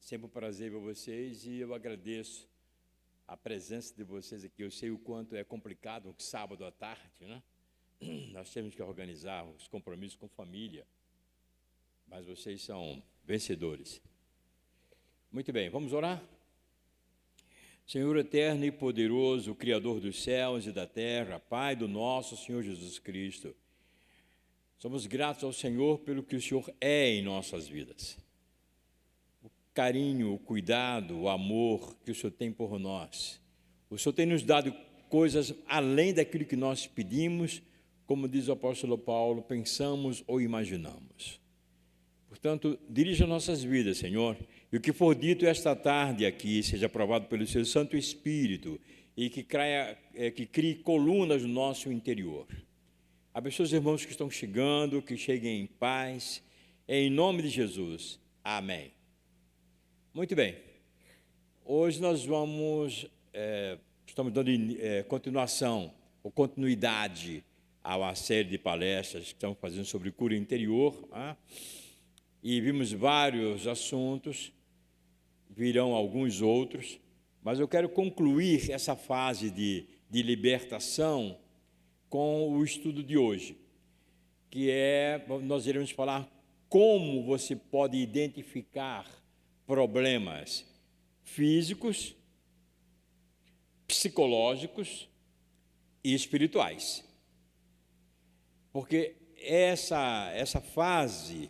Sempre um prazer ver vocês e eu agradeço a presença de vocês aqui. Eu sei o quanto é complicado um sábado à tarde, né? Nós temos que organizar os compromissos com família, mas vocês são vencedores. Muito bem, vamos orar? Senhor eterno e poderoso, Criador dos céus e da terra, Pai do nosso Senhor Jesus Cristo, somos gratos ao Senhor pelo que o Senhor é em nossas vidas. O carinho, o cuidado, o amor que o Senhor tem por nós. O Senhor tem nos dado coisas além daquilo que nós pedimos, como diz o apóstolo Paulo, pensamos ou imaginamos. Portanto, dirija nossas vidas, Senhor, e o que for dito esta tarde aqui seja aprovado pelo Seu Santo Espírito e que crie colunas no nosso interior. Abençoe os irmãos que estão chegando, que cheguem em paz, em nome de Jesus. Amém. Muito bem. Hoje nós estamos dando continuação ou continuidade a uma série de palestras que estamos fazendo sobre cura interior, e vimos vários assuntos, virão alguns outros, mas eu quero concluir essa fase de libertação com o estudo de hoje, que nós iremos falar como você pode identificar problemas físicos, psicológicos e espirituais. Porque essa fase,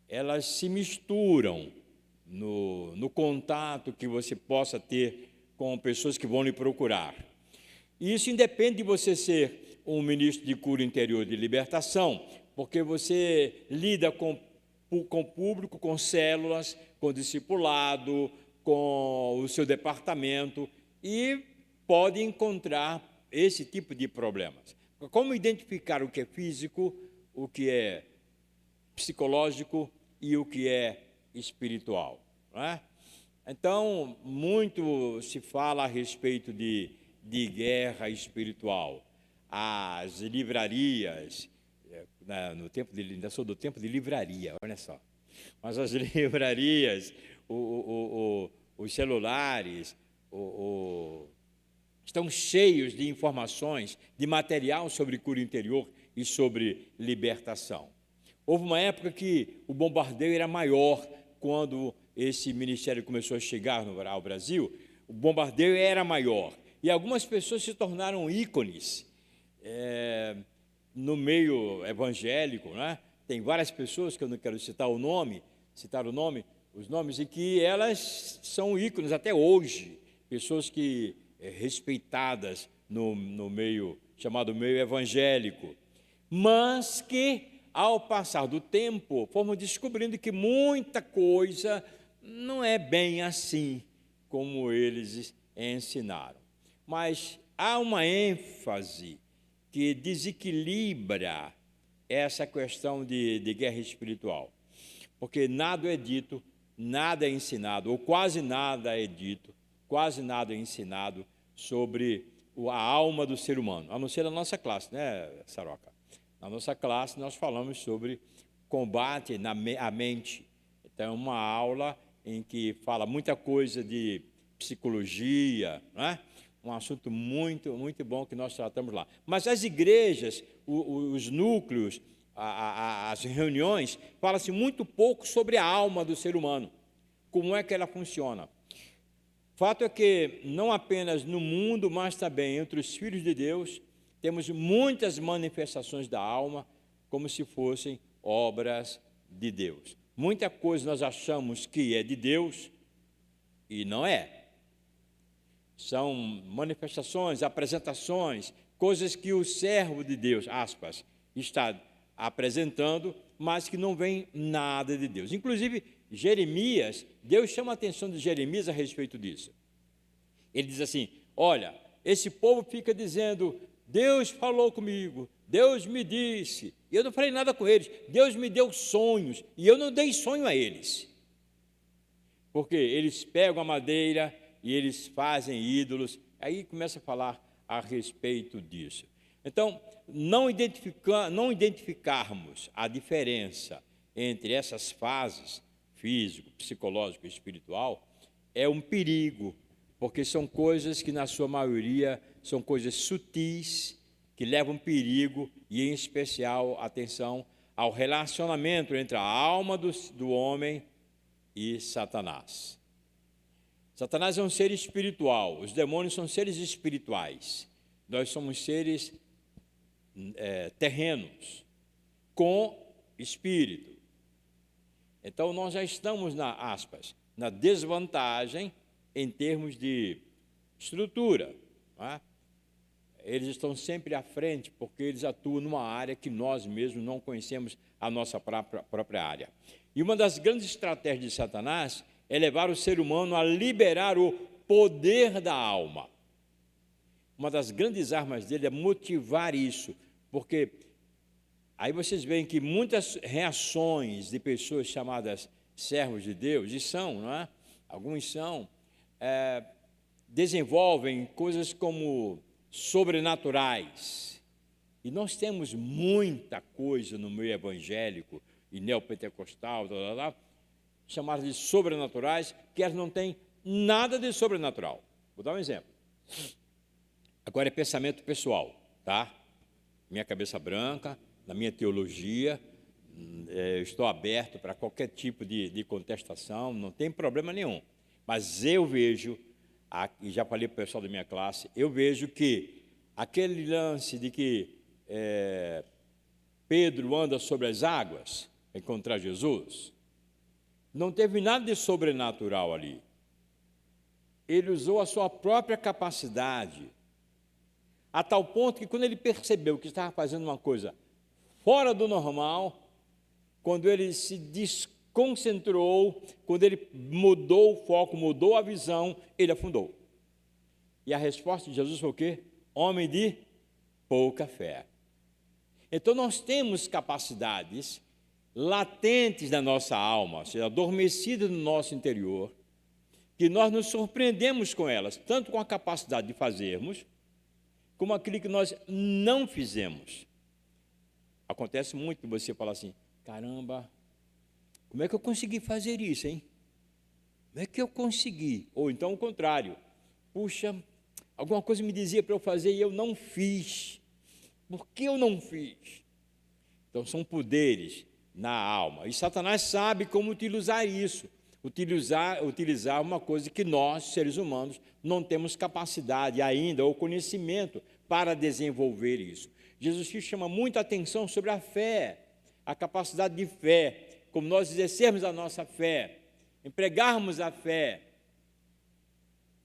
elas se misturam no contato que você possa ter com pessoas que vão lhe procurar. E isso independe de você ser um ministro de cura interior de libertação, porque você lida com público, com células, com discipulado, com o seu departamento e pode encontrar esse tipo de problemas. Como identificar o que é físico, o que é psicológico e o que é espiritual, não é? Então, muito se fala a respeito de guerra espiritual. As livrarias, ainda sou do tempo de livraria, olha só. Mas as livrarias, os celulares, estão cheios de informações, de material sobre cura interior e sobre libertação. Houve uma época que o bombardeio era maior quando esse ministério começou a chegar ao Brasil. O bombardeio era maior e algumas pessoas se tornaram ícones no meio evangélico, né? Tem várias pessoas que eu não quero citar os nomes, e que elas são ícones até hoje, pessoas que respeitadas no meio chamado meio evangélico, mas que ao passar do tempo, fomos descobrindo que muita coisa não é bem assim como eles ensinaram. Mas há uma ênfase que desequilibra essa questão de guerra espiritual. Porque nada é dito, nada é ensinado, ou quase nada é dito, quase nada é ensinado sobre a alma do ser humano, a não ser na nossa classe, né, Saroca? Na nossa classe, nós falamos sobre combate à mente. Então, é uma aula em que fala muita coisa de psicologia, né? Um assunto muito, muito bom que nós tratamos lá. Mas as igrejas, os núcleos, as reuniões, fala-se muito pouco sobre a alma do ser humano, como é que ela funciona. Fato é que, não apenas no mundo, mas também entre os filhos de Deus, temos muitas manifestações da alma como se fossem obras de Deus. Muita coisa nós achamos que é de Deus e não é. São manifestações, apresentações, coisas que o servo de Deus, aspas, está apresentando, mas que não vem nada de Deus. Inclusive, Jeremias, Deus chama a atenção de Jeremias a respeito disso. Ele diz assim, olha, esse povo fica dizendo, Deus falou comigo, Deus me disse, e eu não falei nada com eles, Deus me deu sonhos, e eu não dei sonho a eles. Porque eles pegam a madeira e eles fazem ídolos, aí começa a falar a respeito disso. Então, não identificarmos a diferença entre essas fases, físico, psicológico e espiritual, é um perigo, porque são coisas que, na sua maioria, são coisas sutis, que levam perigo, e, em especial, atenção ao relacionamento entre a alma do homem e Satanás. Satanás é um ser espiritual, os demônios são seres espirituais. Nós somos seres terrenos, com espírito. Então, nós já estamos, na desvantagem em termos de estrutura. Não é? Eles estão sempre à frente, porque eles atuam numa área que nós mesmos não conhecemos a nossa própria área. E uma das grandes estratégias de Satanás é levar o ser humano a liberar o poder da alma. Uma das grandes armas dele é motivar isso, porque aí vocês veem que muitas reações de pessoas chamadas servos de Deus, e são, não é? Alguns são, desenvolvem coisas como sobrenaturais. E nós temos muita coisa no meio evangélico e neopentecostal, chamadas de sobrenaturais, que elas não têm nada de sobrenatural. Vou dar um exemplo. Agora é pensamento pessoal, tá? Minha cabeça branca, na minha teologia, estou aberto para qualquer tipo de contestação, não tem problema nenhum. Mas eu vejo, e já falei para o pessoal da minha classe, eu vejo que aquele lance de que Pedro anda sobre as águas para encontrar Jesus, não teve nada de sobrenatural ali. Ele usou a sua própria capacidade, a tal ponto que, quando ele percebeu que estava fazendo uma coisa fora do normal, quando ele se desconcentrou, quando ele mudou o foco, mudou a visão, ele afundou. E a resposta de Jesus foi o quê? Homem de pouca fé. Então, nós temos capacidades latentes na nossa alma, ou seja, adormecidas no nosso interior, que nós nos surpreendemos com elas, tanto com a capacidade de fazermos, como aquilo que nós não fizemos. Acontece muito que você fala assim, caramba, como é que eu consegui fazer isso, hein? Como é que eu consegui? Ou então o contrário, puxa, alguma coisa me dizia para eu fazer e eu não fiz. Por que eu não fiz? Então, são poderes na alma. E Satanás sabe como utilizar isso. Utilizar uma coisa que nós, seres humanos, não temos capacidade ainda ou conhecimento para desenvolver isso. Jesus Cristo chama muita atenção sobre a fé, a capacidade de fé, como nós exercermos a nossa fé, empregarmos a fé.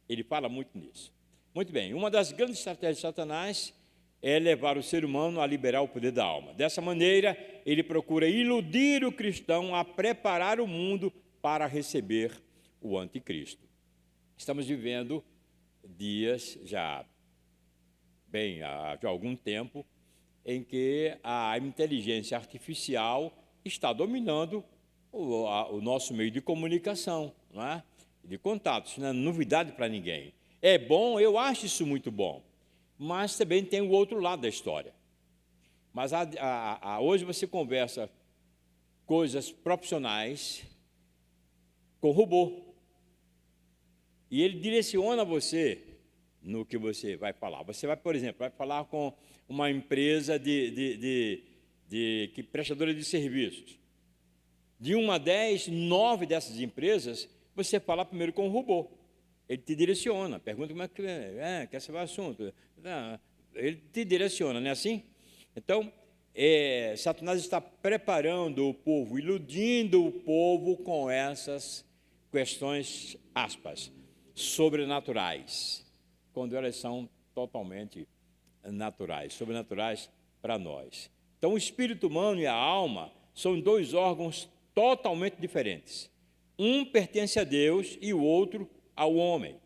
Ele fala muito nisso. Muito bem, uma das grandes estratégias de Satanás é levar o ser humano a liberar o poder da alma. Dessa maneira, ele procura iludir o cristão a preparar o mundo para receber o anticristo. Estamos vivendo dias já há algum tempo em que a inteligência artificial está dominando o nosso meio de comunicação, não é? De contato. Isso não é novidade para ninguém. É bom, eu acho isso muito bom, mas também tem o outro lado da história. Mas hoje você conversa coisas profissionais com robô, e ele direciona você no que você vai falar. Você vai, por exemplo, vai falar com uma empresa que prestadora de serviços. De 1 a 10, 9 dessas empresas, você fala primeiro com o robô. Ele te direciona, pergunta como é que quer saber o assunto. Ele te direciona, não é assim? Então, Satanás está preparando o povo, iludindo o povo com essas questões, aspas, sobrenaturais, quando elas são totalmente naturais, sobrenaturais para nós. Então, o espírito humano e a alma são 2 órgãos totalmente diferentes. Um pertence a Deus e o outro ao homem.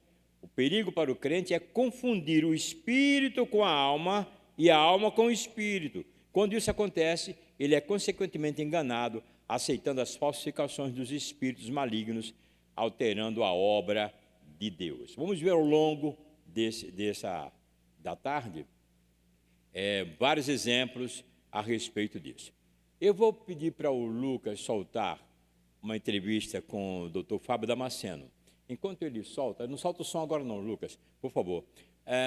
O perigo para o crente é confundir o espírito com a alma e a alma com o espírito. Quando isso acontece, ele é consequentemente enganado, aceitando as falsificações dos espíritos malignos, alterando a obra de Deus. Vamos ver ao longo da tarde vários exemplos a respeito disso. Eu vou pedir para o Lucas soltar uma entrevista com o Dr. Fábio Damasceno. Enquanto ele solta, não solta o som agora não, Lucas, por favor.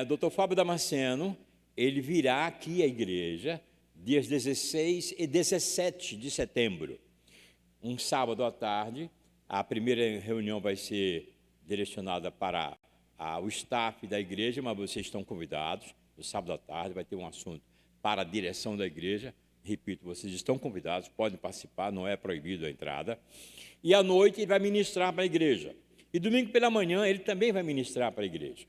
Dr. Fábio Damasceno, ele virá aqui à igreja dias 16 e 17 de setembro, um sábado à tarde. A primeira reunião vai ser direcionada para o staff da igreja, mas vocês estão convidados. No sábado à tarde vai ter um assunto para a direção da igreja. Repito, vocês estão convidados, podem participar, não é proibido a entrada. E à noite ele vai ministrar para a igreja. E domingo pela manhã ele também vai ministrar para a igreja.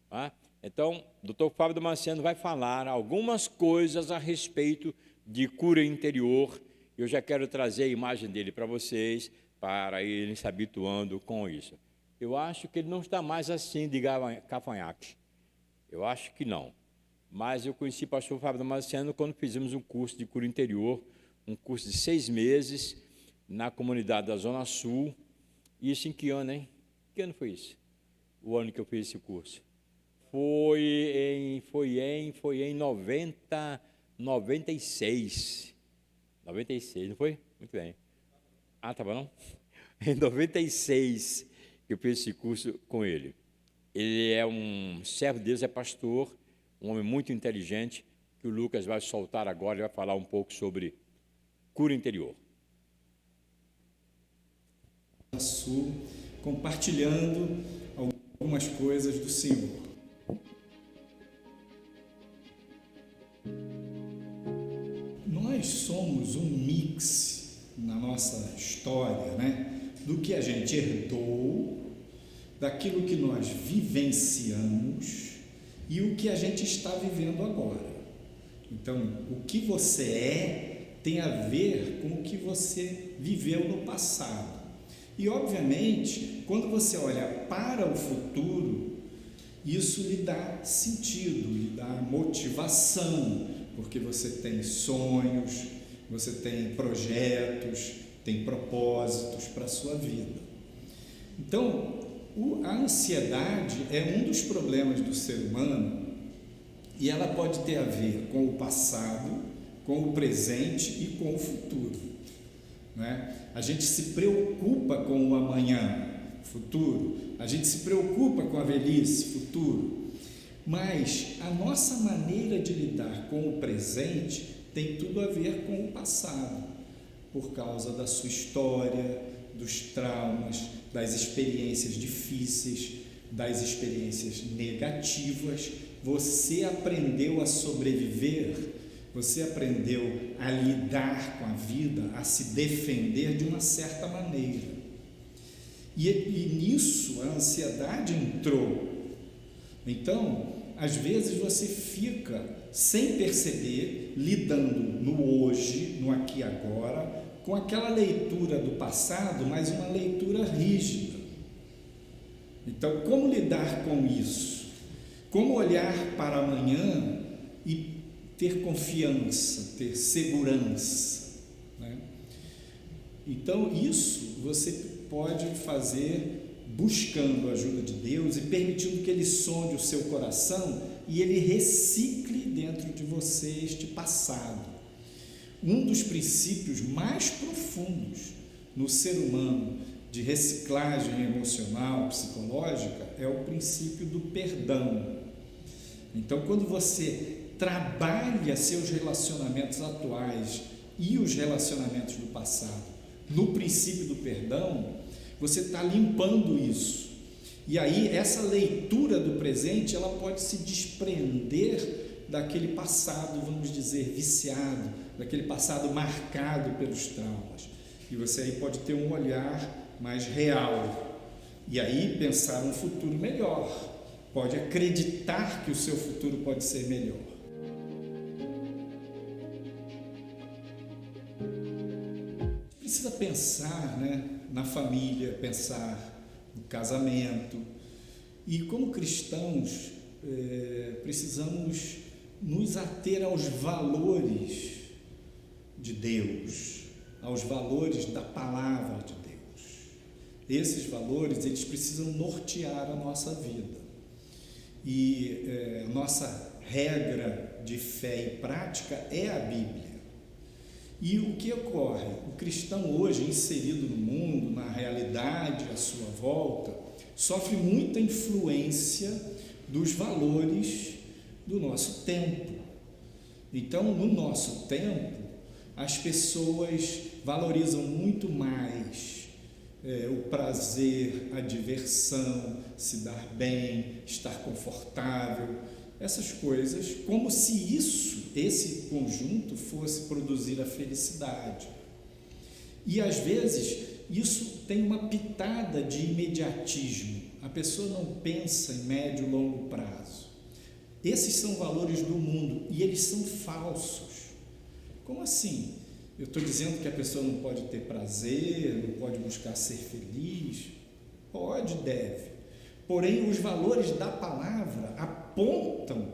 Tá? Então, o doutor Fábio Damasceno vai falar algumas coisas a respeito de cura interior. Eu já quero trazer a imagem dele para vocês, para irem se habituando com isso. Eu acho que ele não está mais assim de cavanhaque. Eu acho que não. Mas eu conheci o pastor Fábio Damasceno quando fizemos um curso de cura interior, um curso de 6 meses, na comunidade da Zona Sul. Isso em que ano, hein? Que ano foi isso? O ano que eu fiz esse curso? Foi em 96. 96, não foi? Muito bem. Tá bom, não? Em 96 que eu fiz esse curso com ele. Ele é um servo de Deus, é pastor, um homem muito inteligente, que o Lucas vai soltar agora e vai falar um pouco sobre cura interior. Sul, compartilhando algumas coisas do Senhor. Nós somos um mix na nossa história, né? Do que a gente herdou, daquilo que nós vivenciamos e o que a gente está vivendo agora. Então, o que você é tem a ver com o que você viveu no passado. E, obviamente, quando você olha para o futuro, isso lhe dá sentido, lhe dá motivação, porque você tem sonhos, você tem projetos, tem propósitos para a sua vida. Então, a ansiedade é um dos problemas do ser humano e ela pode ter a ver com o passado, com o presente e com o futuro, né? A gente se preocupa com o amanhã, futuro, a gente se preocupa com a velhice, futuro, mas a nossa maneira de lidar com o presente tem tudo a ver com o passado, por causa da sua história, dos traumas, das experiências difíceis, das experiências negativas. Você aprendeu a sobreviver, você aprendeu a lidar com a vida, a se defender de uma certa maneira. E nisso a ansiedade entrou. Então, às vezes você fica, sem perceber, lidando no hoje, no aqui e agora, com aquela leitura do passado, mas uma leitura rígida. Então, como lidar com isso? Como olhar para amanhã e ter confiança, ter segurança, né? Então, isso você pode fazer buscando a ajuda de Deus e permitindo que Ele sonde o seu coração e Ele recicle dentro de você este passado. Um dos princípios mais profundos no ser humano de reciclagem emocional, psicológica, é o princípio do perdão. Então, quando você trabalha seus relacionamentos atuais e os relacionamentos do passado no princípio do perdão, você está limpando isso. E aí, essa leitura do presente, ela pode se desprender daquele passado, vamos dizer, viciado, daquele passado marcado pelos traumas. E você aí pode ter um olhar mais real. E aí pensar um futuro melhor. Pode acreditar que o seu futuro pode ser melhor. Precisa pensar, né, na família, pensar no casamento. E como cristãos, precisamos nos ater aos valores de Deus, aos valores da palavra de Deus. Esses valores, eles precisam nortear a nossa vida. E nossa regra de fé e prática é a Bíblia. E o que ocorre? O cristão hoje, inserido no mundo, sociedade à sua volta sofre muita influência dos valores do nosso tempo. Então, no nosso tempo, as pessoas valorizam muito mais o prazer, a diversão, se dar bem, estar confortável, essas coisas, como se esse conjunto fosse produzir a felicidade. E às vezes isso tem uma pitada de imediatismo. A pessoa não pensa em médio e longo prazo. Esses são valores do mundo e eles são falsos. Como assim? Eu estou dizendo que a pessoa não pode ter prazer, não pode buscar ser feliz? Pode, deve. Porém, os valores da palavra apontam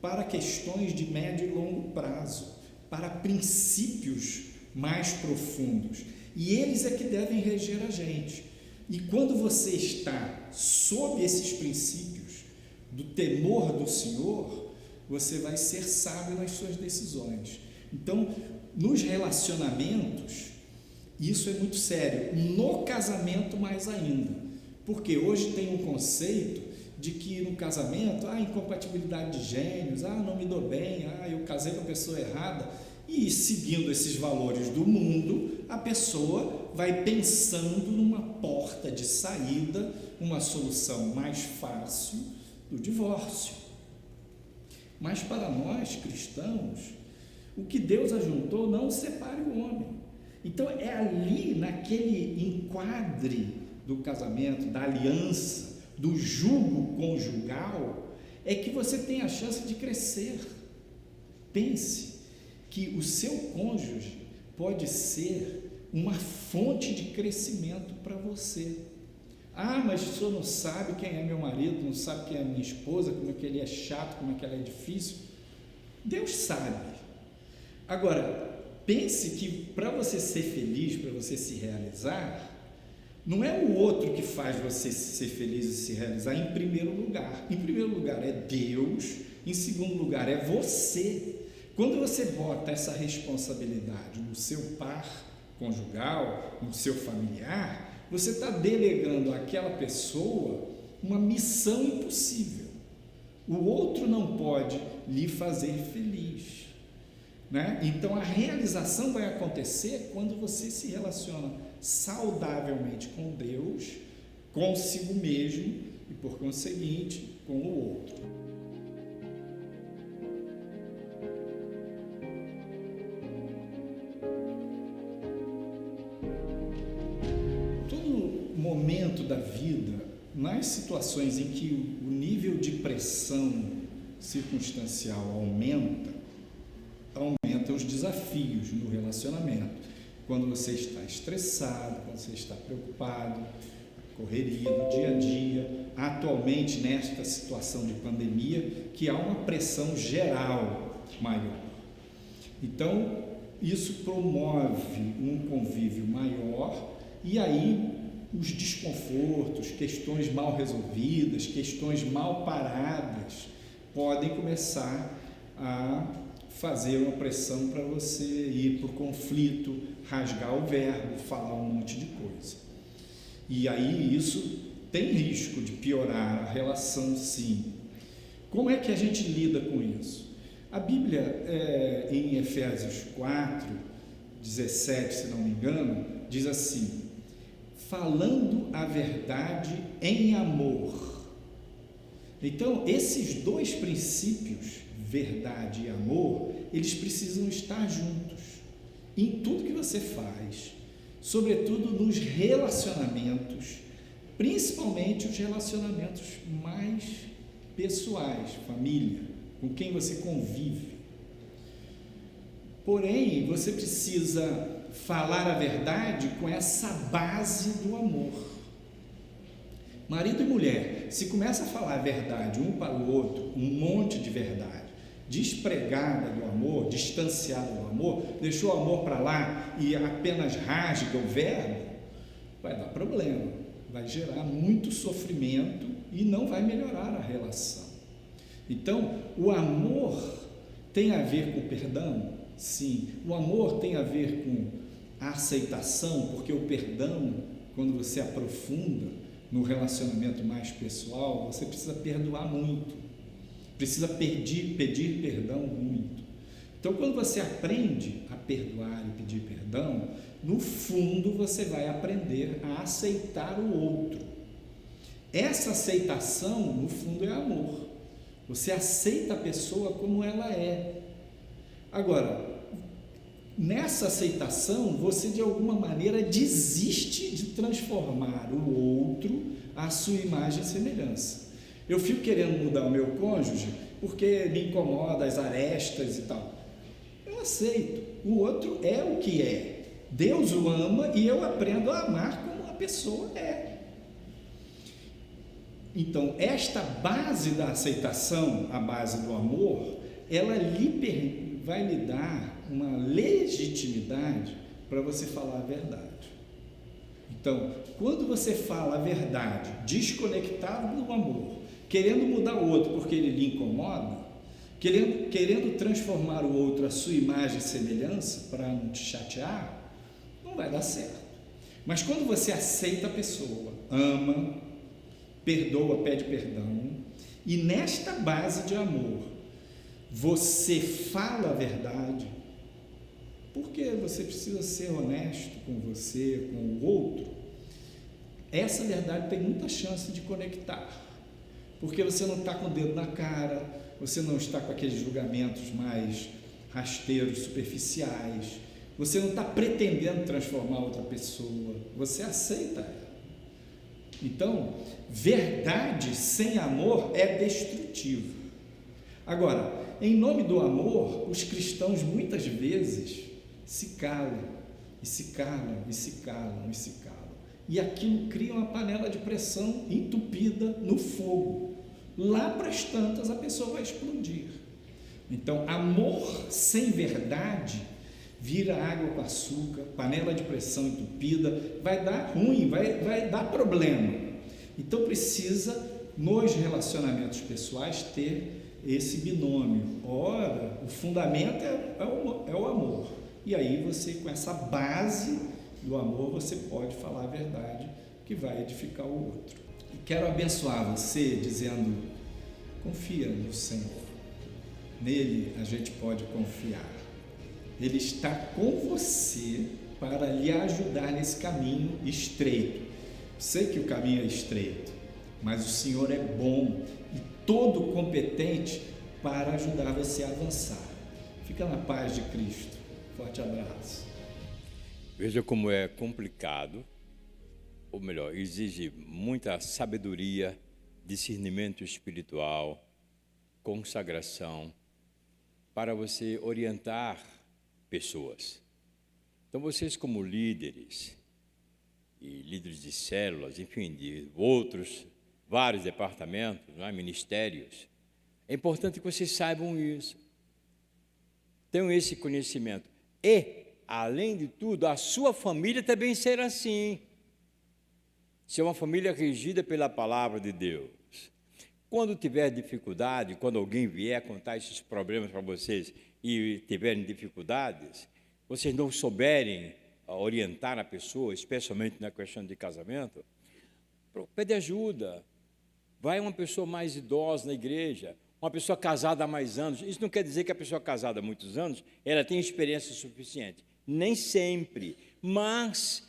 para questões de médio e longo prazo, para princípios mais profundos. E eles é que devem reger a gente. E quando você está sob esses princípios do temor do Senhor, você vai ser sábio nas suas decisões. Então, nos relacionamentos, isso é muito sério. No casamento, mais ainda. Porque hoje tem um conceito de que no casamento, incompatibilidade de gênios, não me dou bem, eu casei com a pessoa errada. E seguindo esses valores do mundo, a pessoa vai pensando numa porta de saída, uma solução mais fácil do divórcio. Mas para nós cristãos, o que Deus ajuntou não separe o homem. Então é ali, naquele enquadre do casamento, da aliança, do jugo conjugal, é que você tem a chance de crescer. Pense que o seu cônjuge pode ser uma fonte de crescimento para você. Mas o senhor não sabe quem é meu marido, não sabe quem é minha esposa, como é que ele é chato, como é que ela é difícil. Deus sabe. Agora, pense que para você ser feliz, para você se realizar, não é o outro que faz você ser feliz e se realizar em primeiro lugar. Em primeiro lugar é Deus, em segundo lugar é você. Quando você bota essa responsabilidade no seu par conjugal, no seu familiar, você está delegando àquela pessoa uma missão impossível. O outro não pode lhe fazer feliz, né? Então a realização vai acontecer quando você se relaciona saudavelmente com Deus, consigo mesmo e, por conseguinte, com o outro. Momento da vida, nas situações em que o nível de pressão circunstancial aumenta os desafios no relacionamento. Quando você está estressado, quando você está preocupado, correria do dia a dia, atualmente nesta situação de pandemia, que há uma pressão geral maior. Então, isso promove um convívio maior e aí os desconfortos, questões mal resolvidas, questões mal paradas, podem começar a fazer uma pressão para você ir para o conflito, rasgar o verbo, falar um monte de coisa. E aí isso tem risco de piorar a relação, sim. Como é que a gente lida com isso? A Bíblia, em Efésios 4, 17, se não me engano, diz assim: falando a verdade em amor. Então, esses dois princípios, verdade e amor, eles precisam estar juntos em tudo que você faz, sobretudo nos relacionamentos, principalmente os relacionamentos mais pessoais, família, com quem você convive. Porém, você precisa falar a verdade com essa base do amor. Marido e mulher, se começa a falar a verdade um para o outro, um monte de verdade, despregada do amor, distanciada do amor, deixou o amor para lá e apenas rasga o verbo, vai dar problema, vai gerar muito sofrimento e não vai melhorar a relação. Então, o amor tem a ver com o perdão? Sim. O amor tem a ver com a aceitação, porque o perdão quando você aprofunda no relacionamento mais pessoal, você precisa perdoar muito, precisa pedir perdão muito. Então, quando você aprende a perdoar e pedir perdão, no fundo você vai aprender a aceitar o outro. Essa aceitação, no fundo, é amor. Você aceita a pessoa como ela é. Agora, nessa aceitação, você de alguma maneira desiste de transformar o outro à sua imagem e semelhança. Eu fico querendo mudar o meu cônjuge porque me incomoda as arestas e tal. Eu aceito. O outro é o que é. Deus o ama e eu aprendo a amar como a pessoa é. Então, esta base da aceitação, a base do amor, ela vai lhe dar uma legitimidade para você falar a verdade. Então, quando você fala a verdade, desconectado do amor, querendo mudar o outro porque ele lhe incomoda, querendo transformar o outro à sua imagem e semelhança para não te chatear, não vai dar certo. Mas quando você aceita a pessoa, ama, perdoa, pede perdão, e nesta base de amor, você fala a verdade, porque você precisa ser honesto com você, com o outro, essa verdade tem muita chance de conectar, porque você não está com o dedo na cara, você não está com aqueles julgamentos mais rasteiros, superficiais, você não está pretendendo transformar outra pessoa, você aceita ela. Então, verdade sem amor é destrutivo. Agora, em nome do amor, os cristãos muitas vezes se calam, e se calam, e se calam, e se calam. E aquilo cria uma panela de pressão entupida no fogo. Lá para as tantas a pessoa vai explodir. Então, amor sem verdade vira água com açúcar, panela de pressão entupida, vai dar ruim, vai dar problema. Então precisa, nos relacionamentos pessoais, ter esse binômio. Ora, o fundamento é o amor. E aí você, com essa base do amor, você pode falar a verdade que vai edificar o outro. E quero abençoar você dizendo, confia no Senhor. Nele a gente pode confiar. Ele está com você para lhe ajudar nesse caminho estreito. Sei que o caminho é estreito, mas o Senhor é bom e todo competente para ajudar você a avançar. Fica na paz de Cristo. Forte abraço. Veja como é complicado, ou melhor, exige muita sabedoria, discernimento espiritual, consagração, para você orientar pessoas. Então, vocês como líderes, e líderes de células, enfim, de outros, vários departamentos, ministérios, é importante que vocês saibam isso, tenham esse conhecimento. E, além de tudo, a sua família também será assim. Ser uma família regida pela palavra de Deus. Quando tiver dificuldade, quando alguém vier contar esses problemas para vocês e tiverem dificuldades, vocês não souberem orientar a pessoa, especialmente na questão de casamento, pede ajuda. Vai uma pessoa mais idosa na igreja, uma pessoa casada há mais anos. Isso não quer dizer que a pessoa casada há muitos anos, ela tem experiência suficiente. Nem sempre, mas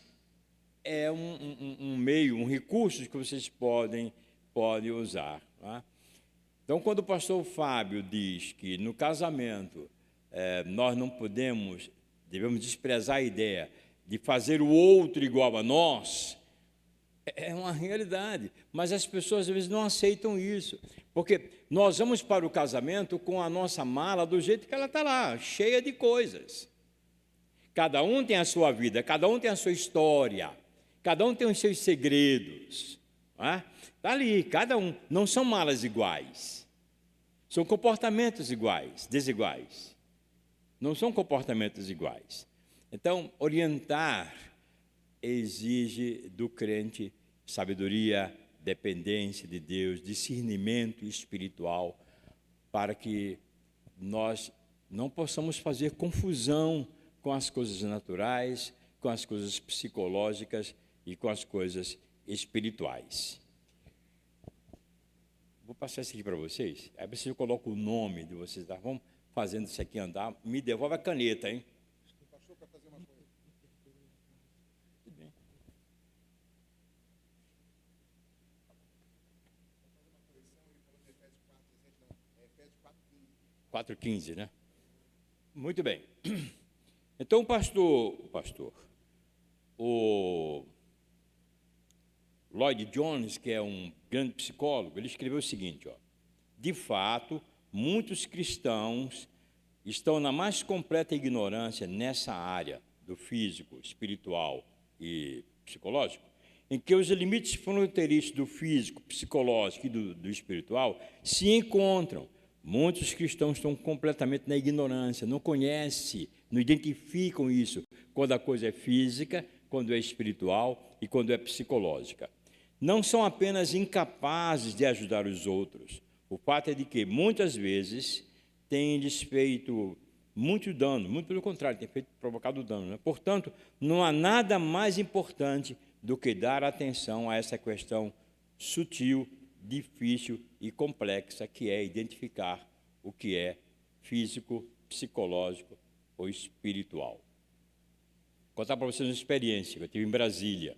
é um meio, um recurso que vocês podem usar. Tá? Então, quando o pastor Fábio diz que no casamento nós não devemos desprezar a ideia de fazer o outro igual a nós, é uma realidade, mas as pessoas às vezes não aceitam isso, porque nós vamos para o casamento com a nossa mala do jeito que ela está lá, cheia de coisas. Cada um tem a sua vida, cada um tem a sua história, cada um tem os seus segredos. Está ali, cada um. Não são malas iguais, são comportamentos desiguais. Não são comportamentos iguais. Então, orientar exige do crente sabedoria, dependência de Deus, discernimento espiritual, para que nós não possamos fazer confusão com as coisas naturais, com as coisas psicológicas e com as coisas espirituais. Vou passar isso aqui para vocês. Aí vocês colocam o nome de vocês. Tá? Vamos fazendo isso aqui andar. Me devolve a caneta, hein? Tudo bem. 4:15, né? Muito bem. Então, o Lloyd Jones, que é um grande psicólogo, ele escreveu o seguinte, ó: de fato, muitos cristãos estão na mais completa ignorância nessa área do físico, espiritual e psicológico, em que os limites fronteiriços do físico, psicológico e do espiritual se encontram. Muitos cristãos estão completamente na ignorância, não conhecem, não identificam isso, quando a coisa é física, quando é espiritual e quando é psicológica. Não são apenas incapazes de ajudar os outros. O fato é de que, muitas vezes, têm desfeito muito dano, muito pelo contrário, tem provocado dano. Né? Portanto, não há nada mais importante do que dar atenção a essa questão sutil, difícil e complexa, que é identificar o que é físico, psicológico ou espiritual. Vou contar para vocês uma experiência que eu tive em Brasília,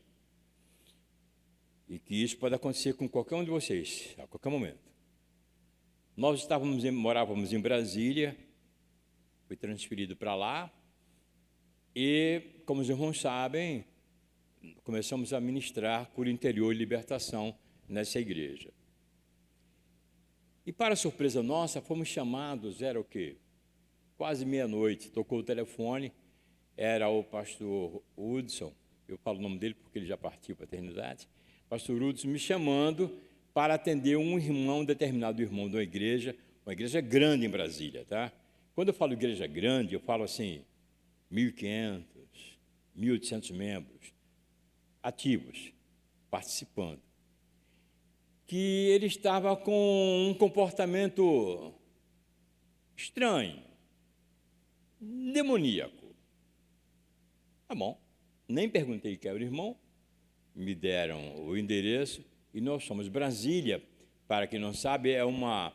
e que isso pode acontecer com qualquer um de vocês, a qualquer momento. Nós morávamos em Brasília, fui transferido para lá, e, como os irmãos sabem, começamos a ministrar cura interior e libertação nessa igreja. E, para surpresa nossa, fomos chamados, era o quê? Quase meia-noite, tocou o telefone, era o pastor Hudson, eu falo o nome dele porque ele já partiu para a eternidade, pastor Hudson me chamando para atender um determinado irmão de uma igreja grande em Brasília, tá? Quando eu falo igreja grande, eu falo assim, 1.500, 1.800 membros ativos, participando. Que ele estava com um comportamento estranho, demoníaco. Tá bom, nem perguntei quem era o irmão, me deram o endereço, e nós somos Brasília, para quem não sabe, é uma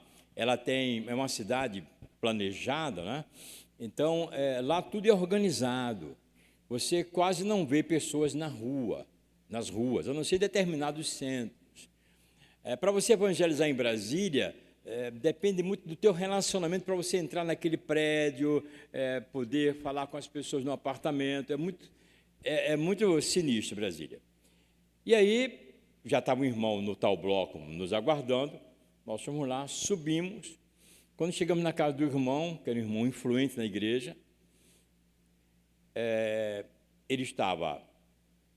cidade planejada, né? Então, lá tudo é organizado. Você quase não vê pessoas nas ruas, a não ser determinados centros. Para você evangelizar em Brasília, depende muito do teu relacionamento para você entrar naquele prédio, poder falar com as pessoas no apartamento. É muito sinistro Brasília. E aí, já estava um irmão no tal bloco nos aguardando, nós fomos lá, subimos. Quando chegamos na casa do irmão, que era um irmão influente na igreja, ele estava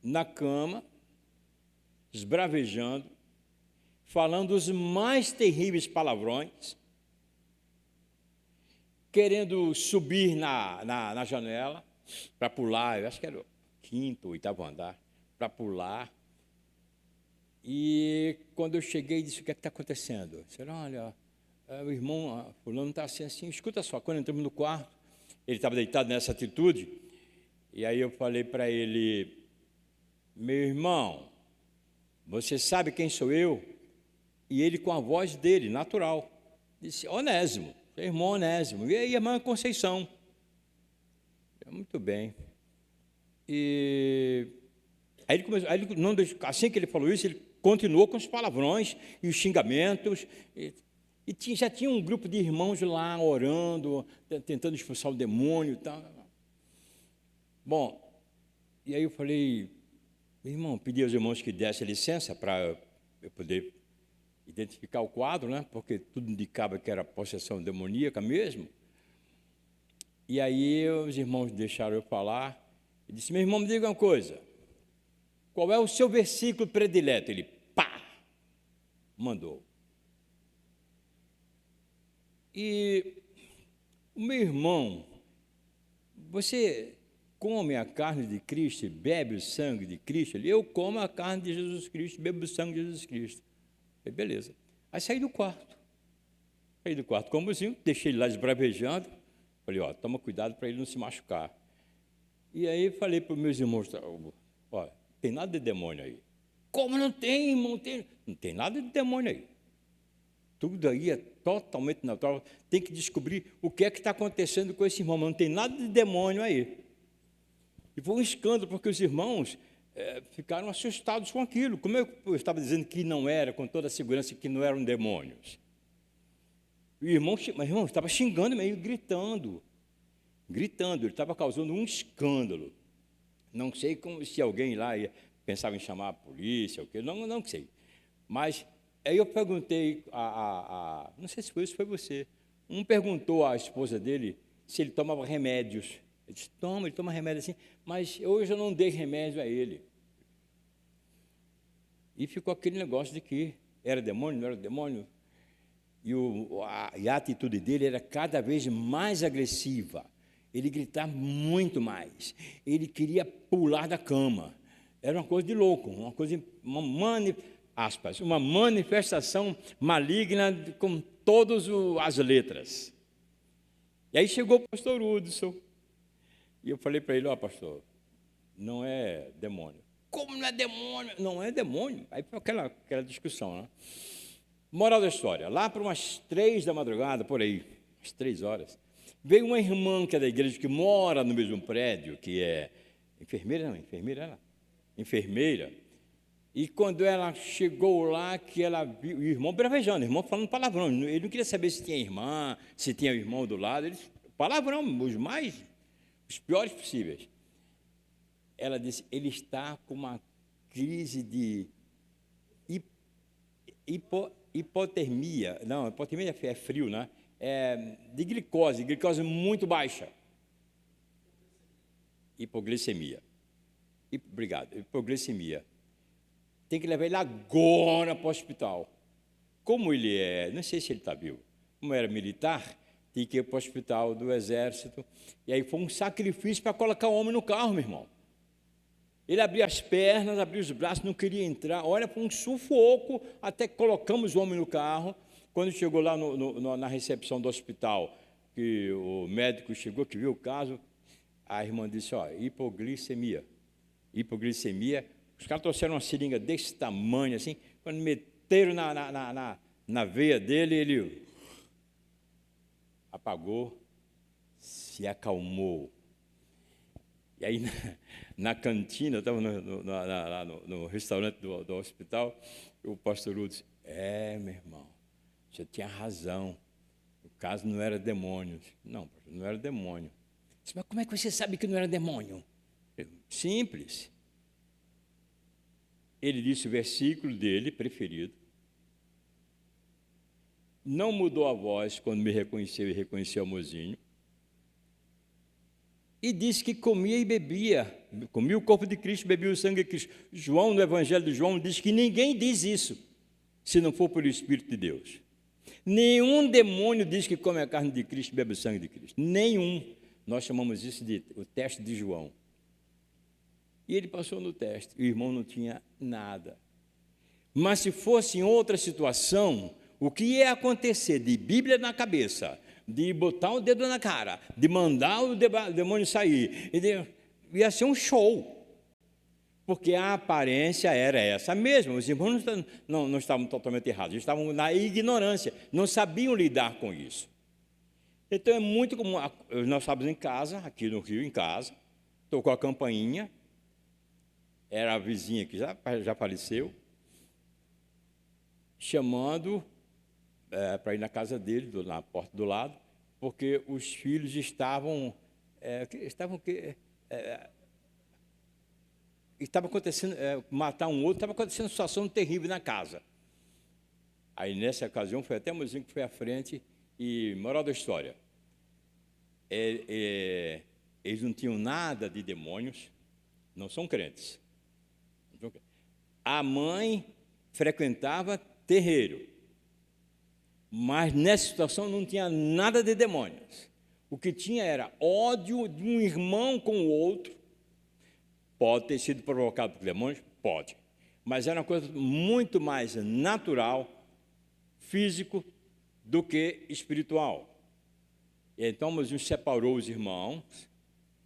na cama, esbravejando, falando os mais terríveis palavrões, querendo subir na janela para pular, eu acho que era o 5º ou 8º andar, para pular. E quando eu cheguei, disse: o que é que está acontecendo? Disseram: olha, o irmão fulano está assim, escuta só. Quando entramos no quarto, ele estava deitado nessa atitude, e aí eu falei para ele: meu irmão, você sabe quem sou eu? E ele, com a voz dele, natural, disse: Onésimo, seu irmão Onésimo. E aí, irmã Conceição. Muito bem. E aí ele começou, assim que ele falou isso, ele continuou com os palavrões e os xingamentos. Já tinha um grupo de irmãos lá orando, tentando expulsar o demônio e tal. Bom, e aí eu falei: irmão, pedi aos irmãos que dessem licença para eu poder identificar o quadro, né? Porque tudo indicava que era possessão demoníaca mesmo. E aí os irmãos deixaram eu falar. E disse: meu irmão, me diga uma coisa, qual é o seu versículo predileto? Ele, pá, mandou. E o meu irmão, você come a carne de Cristo e bebe o sangue de Cristo? Eu como a carne de Jesus Cristo, bebo o sangue de Jesus Cristo. Falei: beleza. Aí saí do quarto, como assim, deixei ele lá esbravejando. Falei: toma cuidado para ele não se machucar. E aí falei para os meus irmãos: tem nada de demônio aí. Como não tem, irmão? Não tem nada de demônio aí. Tudo aí é totalmente natural. Tem que descobrir o que é que está acontecendo com esse irmão. Mas não tem nada de demônio aí. E foi um escândalo, porque os irmãos ficaram assustados com aquilo. Como eu estava dizendo que não era, com toda a segurança, que não eram demônios. O irmão estava xingando, meio gritando. Ele estava causando um escândalo. Não sei se alguém lá pensava em chamar a polícia, não sei. Mas aí eu perguntei, não sei se foi você, perguntou à esposa dele se ele tomava remédios. Ele disse, ele toma remédio assim, mas hoje eu não dei remédio a ele. E ficou aquele negócio de que era demônio, não era demônio. E a atitude dele era cada vez mais agressiva. Ele gritava muito mais. Ele queria pular da cama. Era uma coisa de louco, uma manifestação maligna com todas as letras. E aí chegou o pastor Hudson. E eu falei para ele, pastor, não é demônio. Como não é demônio? Não é demônio. Aí foi aquela discussão, né? Moral da história, lá para umas 3 da madrugada, por aí, às 3 horas, veio uma irmã que é da igreja, que mora no mesmo prédio, que é enfermeira, e quando ela chegou lá, que ela viu, o irmão bravejando, o irmão falando palavrão, ele não queria saber se tinha irmã, se tinha o irmão do lado, palavrão, os piores possíveis. Ela disse, ele está com uma crise de hipotermia, não, hipotermia é frio, né? De glicose muito baixa. Hipoglicemia. Obrigado, hipoglicemia. Tem que levar ele agora para o hospital. Como ele não sei se ele está vivo, como era militar, tinha que ir para o hospital do exército, e aí foi um sacrifício para colocar o homem no carro, meu irmão. Ele abria as pernas, abria os braços, não queria entrar. Olha, foi um sufoco, até que colocamos o homem no carro. Quando chegou lá na recepção do hospital, que o médico chegou, que viu o caso, a irmã disse, hipoglicemia. Os caras trouxeram uma seringa desse tamanho, assim, quando meteram na veia dele, ele apagou, se acalmou. E aí, na cantina, eu estava no restaurante do hospital, o pastor Hugo disse, meu irmão, você tinha razão, o caso não era demônio. Não, pastor, não era demônio. Disse, mas como é que você sabe que não era demônio? Simples. Ele disse o versículo dele, preferido, não mudou a voz quando me reconheceu e reconheceu o mozinho, e disse que comia e bebia, comia o corpo de Cristo, bebia o sangue de Cristo. João, no Evangelho de João, diz que ninguém diz isso, se não for pelo Espírito de Deus. Nenhum demônio diz que come a carne de Cristo e bebe o sangue de Cristo. Nenhum. Nós chamamos isso de o teste de João. E ele passou no teste, o irmão não tinha nada. Mas se fosse em outra situação, o que ia acontecer de Bíblia na cabeça, de botar o dedo na cara, de mandar o demônio sair, ia ser um show. Porque a aparência era essa mesma. Os irmãos não estavam totalmente errados, eles estavam na ignorância, não sabiam lidar com isso. Então é muito comum, nós estávamos em casa, aqui no Rio, em casa, tocou a campainha, era a vizinha que já faleceu, chamando para ir na casa dele, na porta do lado, porque os filhos estavam estava acontecendo, matar um outro, estava acontecendo uma situação terrível na casa. Aí, nessa ocasião, foi até o mozinho que foi à frente e, moral da história, eles não tinham nada de demônios, não são crentes. A mãe frequentava terreiro, mas nessa situação não tinha nada de demônios. O que tinha era ódio de um irmão com o outro. Pode ter sido provocado por demônios? Pode. Mas era uma coisa muito mais natural, físico, do que espiritual. Então, Moisés separou os irmãos,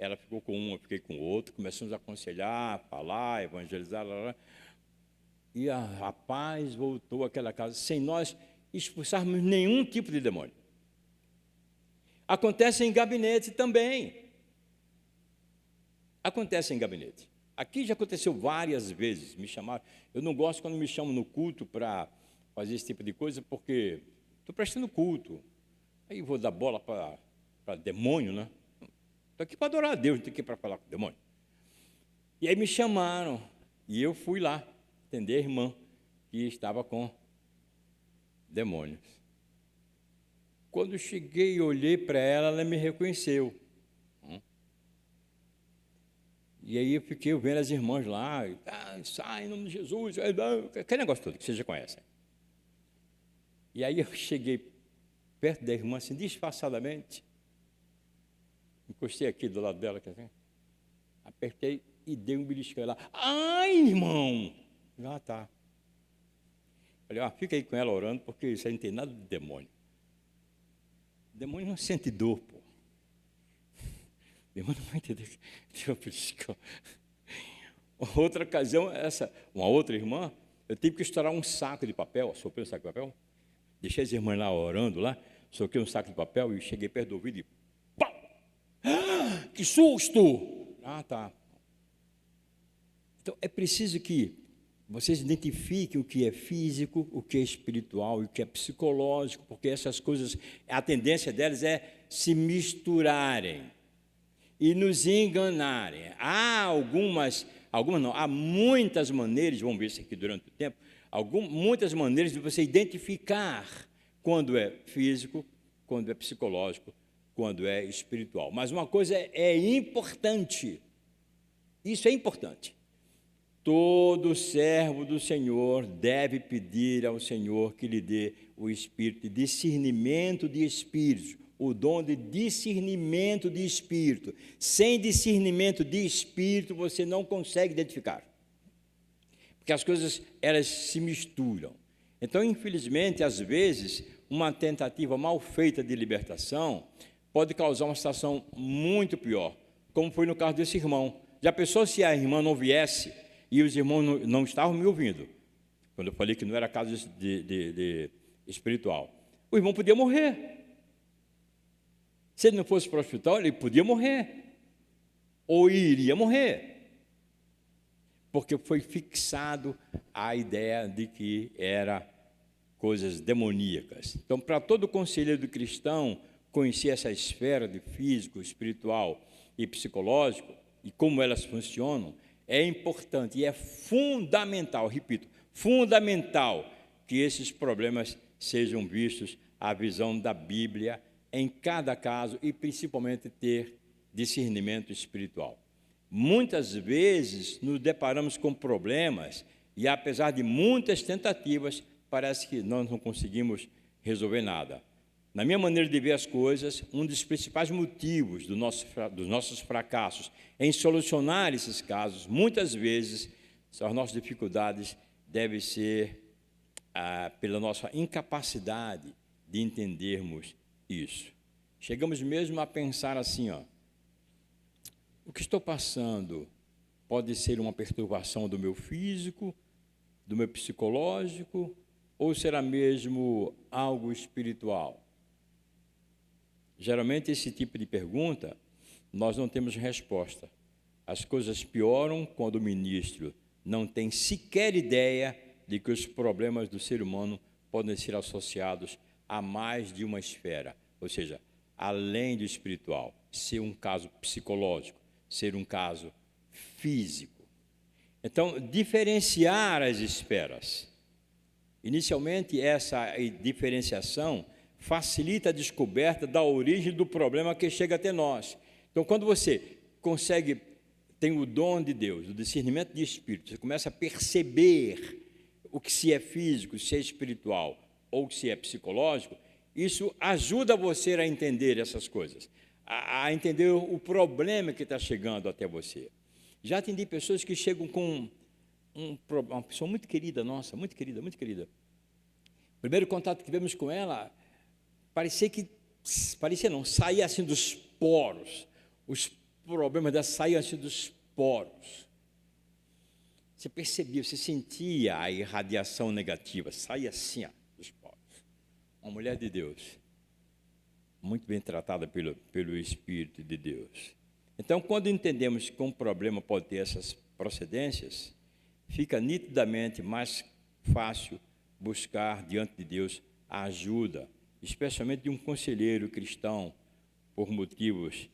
Ela ficou com um, eu fiquei com o outro, começamos a aconselhar, falar, evangelizar, e a paz voltou àquela casa, sem nós expulsarmos nenhum tipo de demônio. Acontece em gabinete também. Acontece em gabinete. Aqui já aconteceu várias vezes, me chamaram. Eu não gosto quando me chamam no culto para fazer esse tipo de coisa, porque estou prestando culto. Aí vou dar bola para demônio, né? Estou aqui para adorar a Deus, não estou aqui para falar com o demônio. E aí me chamaram, e eu fui lá atender a irmã que estava com demônios. Quando cheguei e olhei para ela, ela me reconheceu. E aí eu fiquei vendo as irmãs lá, sai em nome de Jesus, aquele negócio todo que vocês já conhecem. E aí eu cheguei perto da irmã, assim, disfarçadamente, encostei aqui do lado dela, assim, apertei e dei um beliscão. Ela, ai, irmão! Ah, tá. Falei, fica aí com ela orando, porque isso aí não tem nada de demônio. Demônio não sente dor, pô. Demônio não vai entender. Deu um beliscão. Outra ocasião, uma outra irmã, eu tive que estourar um saco de papel, soprei um saco de papel, deixei as irmãs lá orando, lá, soquei um saco de papel e cheguei perto do ouvido e pau! Que susto! Tá. Então, é preciso que vocês identifiquem o que é físico, o que é espiritual e o que é psicológico, porque essas coisas, a tendência delas é se misturarem e nos enganarem. Há há muitas maneiras, vamos ver isso aqui durante o tempo, muitas maneiras de você identificar quando é físico, quando é psicológico, quando é espiritual. Mas uma coisa é importante, isso é importante. Todo servo do Senhor deve pedir ao Senhor que lhe dê o espírito de discernimento de espíritos, o dom de discernimento de espírito. Sem discernimento de espírito, você não consegue identificar, porque as coisas, elas se misturam. Então, infelizmente, às vezes, uma tentativa mal feita de libertação pode causar uma situação muito pior, como foi no caso desse irmão. Já pensou se a irmã não viesse e os irmãos não estavam me ouvindo, quando eu falei que não era caso de espiritual? O irmão podia morrer. Se ele não fosse para o hospital, ele podia morrer, ou iria morrer, porque foi fixado a ideia de que era coisas demoníacas. Então, para todo conselheiro cristão conhecer essa esfera de físico, espiritual e psicológico, e como elas funcionam, é importante e é fundamental, repito, fundamental que esses problemas sejam vistos à visão da Bíblia em cada caso e principalmente ter discernimento espiritual. Muitas vezes nos deparamos com problemas e, apesar de muitas tentativas, parece que nós não conseguimos resolver nada. Na minha maneira de ver as coisas, um dos principais motivos dos nossos fracassos em solucionar esses casos, muitas vezes, as nossas dificuldades devem ser pela nossa incapacidade de entendermos isso. Chegamos mesmo a pensar assim, o que estou passando pode ser uma perturbação do meu físico, do meu psicológico, ou será mesmo algo espiritual? Geralmente, esse tipo de pergunta, nós não temos resposta. As coisas pioram quando o ministro não tem sequer ideia de que os problemas do ser humano podem ser associados a mais de uma esfera, ou seja, além do espiritual, ser um caso psicológico, ser um caso físico. Então, diferenciar as esferas. Inicialmente, essa diferenciação facilita a descoberta da origem do problema que chega até nós. Então, quando você tem o dom de Deus, o discernimento de espírito, você começa a perceber o que se é físico, se é espiritual ou se é psicológico, isso ajuda você a entender essas coisas, a entender o problema que está chegando até você. Já atendi pessoas que chegam com uma pessoa muito querida nossa, muito querida, muito querida. O primeiro contato que tivemos com ela, parecia não, saía assim dos poros, os problema da sair assim dos poros. Você percebia, você sentia a irradiação negativa, saia assim, ó, dos poros. Uma mulher de Deus, muito bem tratada pelo Espírito de Deus. Então, quando entendemos que um problema pode ter essas procedências, fica nitidamente mais fácil buscar diante de Deus a ajuda, especialmente de um conselheiro cristão, por motivos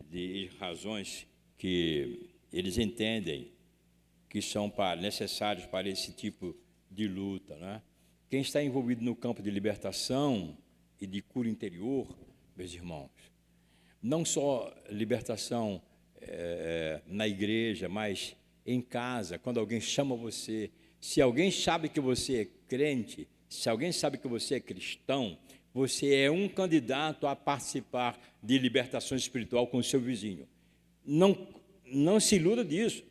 de razões que eles entendem que são necessários para esse tipo de luta, né? Quem está envolvido no campo de libertação e de cura interior, meus irmãos, não só libertação na igreja, mas em casa, quando alguém chama você, se alguém sabe que você é crente, se alguém sabe que você é cristão, você é um candidato a participar de libertação espiritual com o seu vizinho. Não se iluda disso.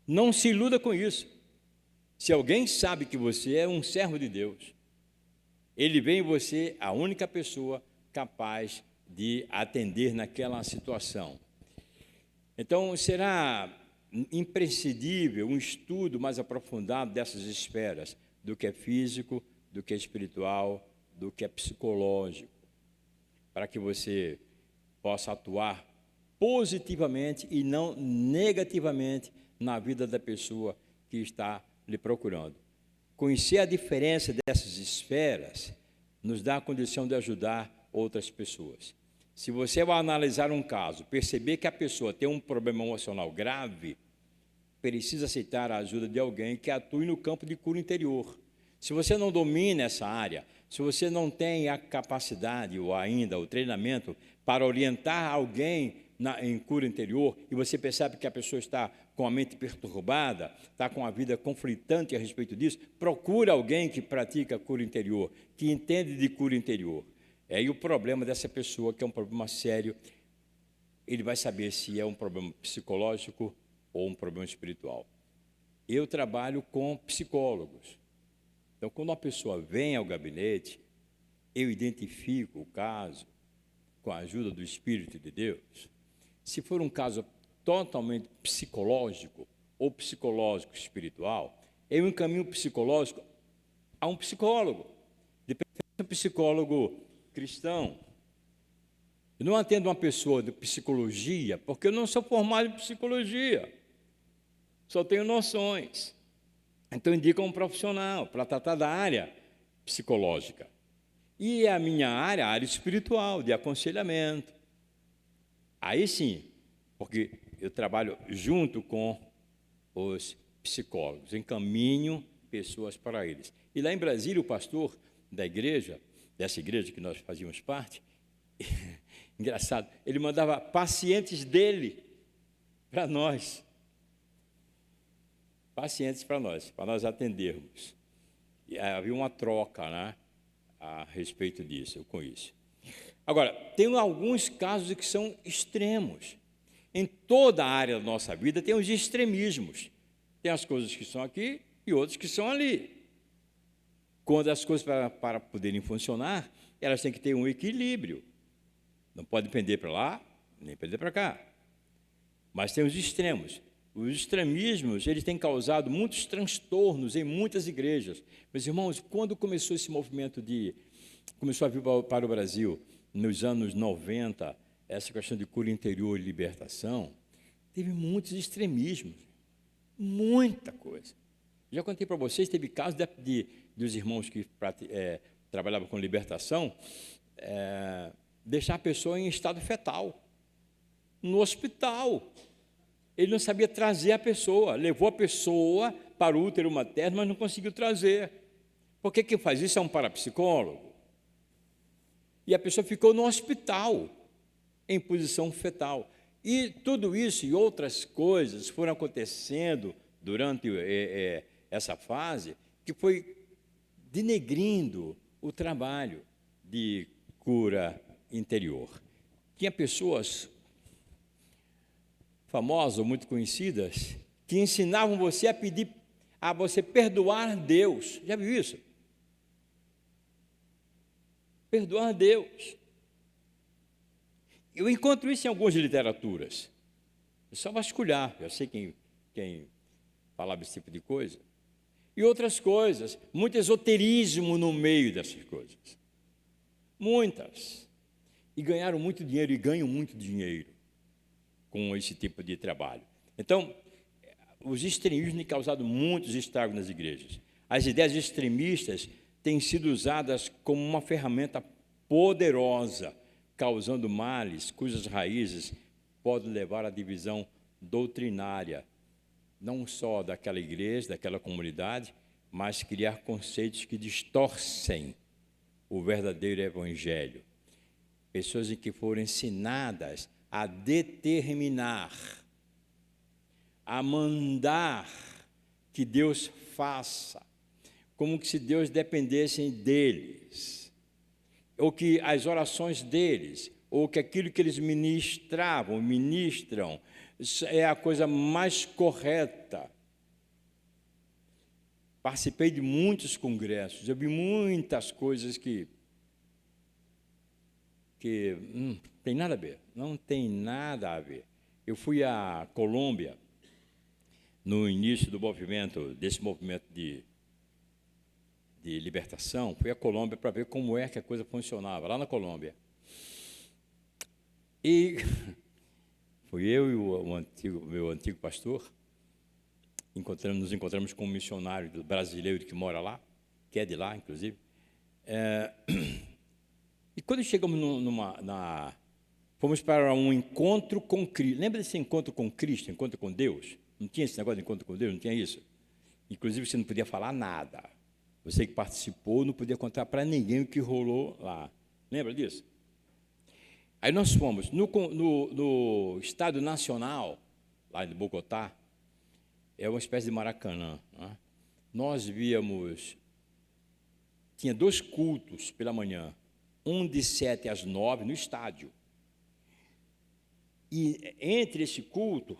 Não se iluda com isso. Se alguém sabe que você é um servo de Deus, ele vê em você a única pessoa capaz de atender naquela situação. Então, será imprescindível um estudo mais aprofundado dessas esferas, do que é físico, do que é espiritual, do que é psicológico, para que você possa atuar positivamente e não negativamente na vida da pessoa que está lhe procurando. Conhecer a diferença dessas esferas nos dá a condição de ajudar outras pessoas. Se você vai analisar um caso, perceber que a pessoa tem um problema emocional grave, precisa aceitar a ajuda de alguém que atue no campo de cura interior. Se você não domina essa área, se você não tem a capacidade ou ainda o treinamento para orientar alguém em cura interior, e você percebe que a pessoa está com a mente perturbada, está com a vida conflitante a respeito disso, procura alguém que pratica cura interior, que entende de cura interior. E o problema dessa pessoa, que é um problema sério, ele vai saber se é um problema psicológico ou um problema espiritual. Eu trabalho com psicólogos. Então, quando uma pessoa vem ao gabinete, eu identifico o caso com a ajuda do Espírito de Deus. Se for um caso totalmente psicológico ou psicológico espiritual, eu encaminho o psicológico a um psicólogo, de preferência um psicólogo cristão. Eu não atendo uma pessoa de psicologia, porque eu não sou formado em psicologia, só tenho noções. Então, indico um profissional para tratar da área psicológica. E a minha área, a área espiritual, de aconselhamento. Aí sim, porque eu trabalho junto com os psicólogos, encaminho pessoas para eles. E lá em Brasília, o pastor da igreja, dessa igreja que nós fazíamos parte, engraçado, ele mandava pacientes dele para nós. Pacientes para nós atendermos. E havia uma troca, né, a respeito disso, com isso. Agora, tem alguns casos que são extremos. Em toda a área da nossa vida tem os extremismos. Tem as coisas que são aqui e outras que são ali. Quando as coisas, para poderem funcionar, elas têm que ter um equilíbrio. Não pode pender para lá, nem pender para cá. Mas tem os extremos. Os extremismos, eles têm causado muitos transtornos em muitas igrejas. Meus irmãos, quando começou esse movimento começou a vir para o Brasil, nos anos 90, essa questão de cura interior e libertação, teve muitos extremismos, muita coisa. Já contei para vocês, teve casos dos irmãos que trabalhavam com libertação, deixar a pessoa em estado fetal, no hospital. Ele não sabia trazer a pessoa, levou a pessoa para o útero materno, mas não conseguiu trazer. Porque quem faz isso é um parapsicólogo. E a pessoa ficou no hospital, em posição fetal. E tudo isso e outras coisas foram acontecendo durante essa fase, que foi denegrindo o trabalho de cura interior. Tinha pessoas famosas ou muito conhecidas que ensinavam você a pedir, a você perdoar Deus. Já viu isso? Perdoar Deus. Eu encontro isso em algumas literaturas. É só vasculhar, eu sei quem falava esse tipo de coisa. E outras coisas, muito esoterismo no meio dessas coisas. Muitas. E ganharam muito dinheiro, e ganham muito dinheiro com esse tipo de trabalho. Então, os extremismos têm causado muitos estragos nas igrejas. As ideias extremistas têm sido usadas como uma ferramenta poderosa, causando males cujas raízes podem levar à divisão doutrinária, não só daquela igreja, daquela comunidade, mas criar conceitos que distorcem o verdadeiro evangelho. Pessoas em que foram ensinadas a determinar, a mandar que Deus faça, como que se Deus dependesse deles, ou que as orações deles, ou que aquilo que eles ministram, é a coisa mais correta. Participei de muitos congressos, eu vi muitas coisas que tem nada a ver, não tem nada a ver. Eu fui à Colômbia, no início desse movimento de libertação, fui à Colômbia para ver como é que a coisa funcionava, lá na Colômbia. E fui eu e o meu antigo pastor, nos encontramos com um missionário brasileiro que mora lá, que é de lá, inclusive. E quando chegamos fomos para um encontro com Cristo. Lembra desse encontro com Cristo, encontro com Deus? Não tinha esse negócio de encontro com Deus, não tinha isso? Inclusive, você não podia falar nada. Você que participou não podia contar para ninguém o que rolou lá. Lembra disso? Aí nós fomos no Estádio Nacional, lá em Bogotá, é uma espécie de Maracanã. Né? Nós víamos, tinha 2 cultos pela manhã, um de 7 às 9 no estádio. E entre esse culto,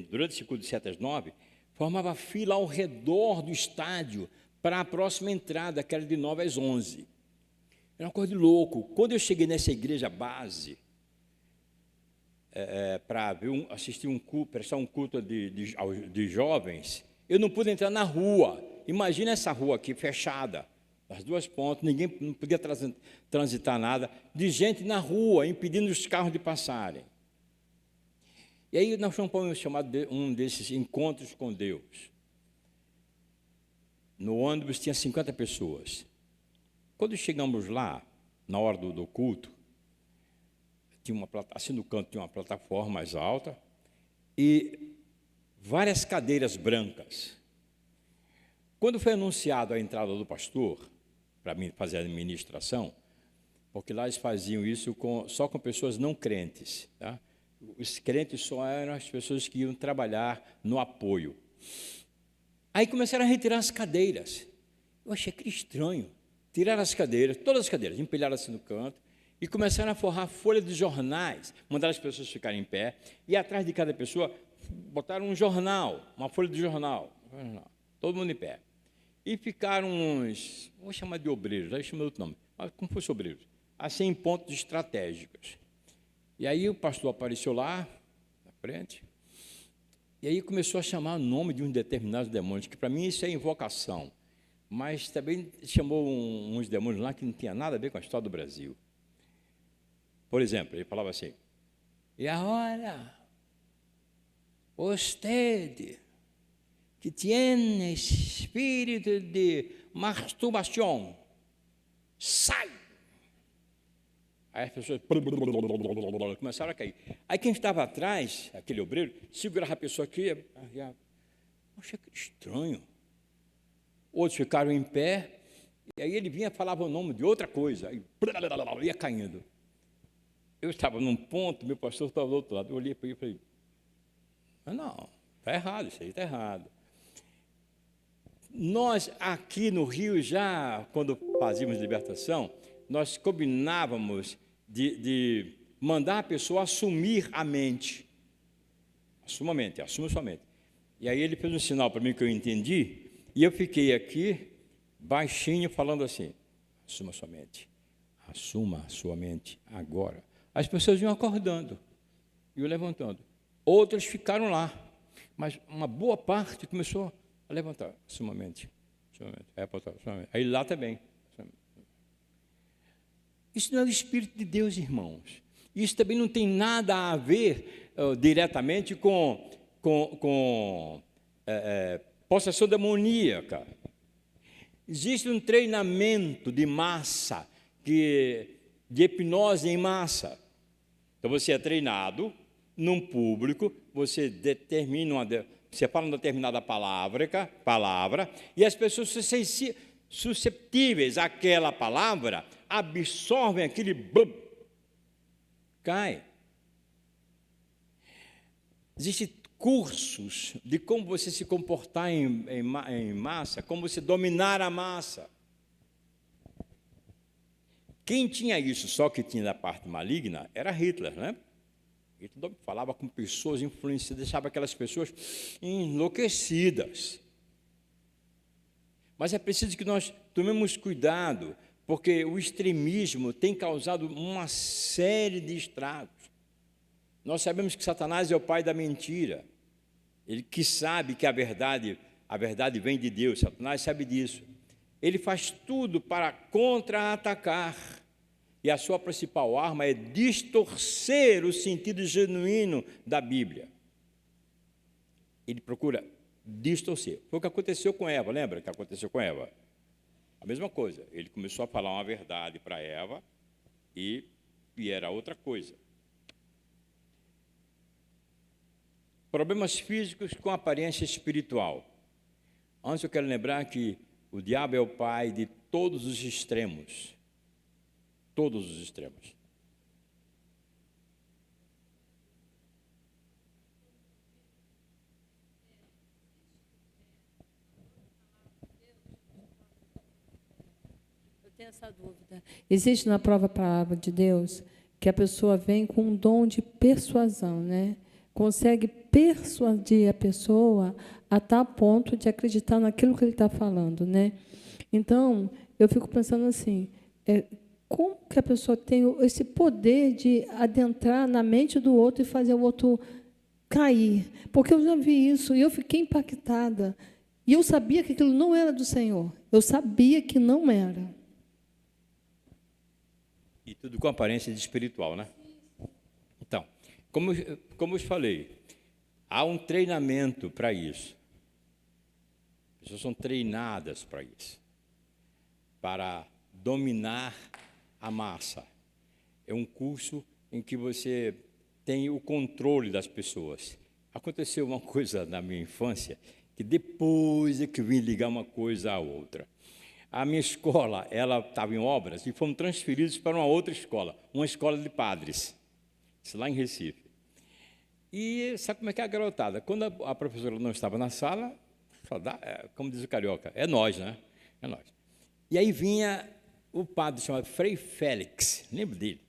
durante esse culto de 7 às 9, formava fila ao redor do estádio para a próxima entrada, que era de 9 às 11. Era uma coisa de louco. Quando eu cheguei nessa igreja base, para assistir um culto, prestar um culto de jovens, eu não pude entrar na rua. Imagina essa rua aqui fechada, as 2 pontas, ninguém não podia transitar nada, de gente na rua, impedindo os carros de passarem. E aí nós fomos chamados de um desses encontros com Deus. No ônibus tinha 50 pessoas. Quando chegamos lá, na hora do culto, tinha assim no canto tinha uma plataforma mais alta e várias cadeiras brancas. Quando foi anunciado a entrada do pastor, para mim fazer a administração, porque lá eles faziam isso só com pessoas não crentes, tá? Os crentes só eram as pessoas que iam trabalhar no apoio. Aí começaram a retirar as cadeiras. Eu achei que estranho. Tiraram as cadeiras, todas as cadeiras, empilharam assim no canto, e começaram a forrar folha de jornais, mandaram as pessoas ficarem em pé, e atrás de cada pessoa botaram um jornal, uma folha de jornal, todo mundo em pé. E ficaram uns, vou chamar de obreiros, aí chama outro nome, mas como fosse obreiros, assim em pontos estratégicos. E aí o pastor apareceu lá, na frente, e aí começou a chamar o nome de uns determinados demônios, que para mim isso é invocação, mas também chamou uns demônios lá que não tinha nada a ver com a história do Brasil. Por exemplo, ele falava assim, e agora, você que tem espírito de masturbação, sai! Aí as pessoas começaram a cair. Aí quem estava atrás, aquele obreiro, segurava a pessoa aqui. Achei que estranho. Outros ficaram em pé, e aí ele vinha e falava o nome de outra coisa, aí ia caindo. Eu estava num ponto, meu pastor estava do outro lado. Eu olhei para ele e falei, não, está errado, isso aí está errado. Nós, aqui no Rio, já, quando fazíamos libertação, nós combinávamos de mandar a pessoa assumir a mente. Assuma a mente, assuma sua mente. E aí ele fez um sinal para mim que eu entendi, e eu fiquei aqui, baixinho, falando assim, assuma sua mente, assuma a sua mente agora. As pessoas iam acordando, iam levantando. Outros ficaram lá, mas uma boa parte começou a levantar, sumamente. Aí lá também. Isso não é o Espírito de Deus, irmãos. Isso também não tem nada a ver diretamente com possessão demoníaca. Existe um treinamento de massa, de hipnose em massa. Então você é treinado num público, você você fala uma determinada palavra, e as pessoas susceptíveis àquela palavra absorvem aquele cai. Existem cursos de como você se comportar em massa, como você dominar a massa. Quem tinha isso, só que tinha da parte maligna, era Hitler, né? Hitler falava com pessoas influenciadas, deixava aquelas pessoas enlouquecidas. Mas é preciso que nós tomemos cuidado, porque o extremismo tem causado uma série de estragos. Nós sabemos que Satanás é o pai da mentira. Ele que sabe que a verdade vem de Deus. Satanás sabe disso. Ele faz tudo para contra-atacar. E a sua principal arma é distorcer o sentido genuíno da Bíblia. Ele procura distorcer. Foi o que aconteceu com Eva, lembra o que aconteceu com Eva? A mesma coisa. Ele começou a falar uma verdade para Eva e era outra coisa. Problemas físicos com aparência espiritual. Antes eu quero lembrar que o diabo é o pai de todos os extremos. Todos os extremos. Eu tenho essa dúvida. Existe na própria palavra de Deus que a pessoa vem com um dom de persuasão, né? Consegue persuadir a pessoa a tal ponto de acreditar naquilo que ele está falando, né? Então, eu fico pensando assim, como que a pessoa tem esse poder de adentrar na mente do outro e fazer o outro cair? Porque eu já vi isso e eu fiquei impactada. E eu sabia que aquilo não era do Senhor. Eu sabia que não era. E tudo com aparência de espiritual, né? Então, como eu falei, há um treinamento para isso. As pessoas são treinadas para isso, para dominar a massa. É um curso em que você tem o controle das pessoas. Aconteceu uma coisa na minha infância, que depois é que eu vim ligar uma coisa à outra. A minha escola, ela estava em obras e fomos transferidos para uma outra escola, uma escola de padres, isso lá em Recife. E sabe como é que é a garotada? Quando a professora não estava na sala, como diz o carioca, é nós, né? É nós. E aí vinha o padre chamado Frei Félix, lembro dele,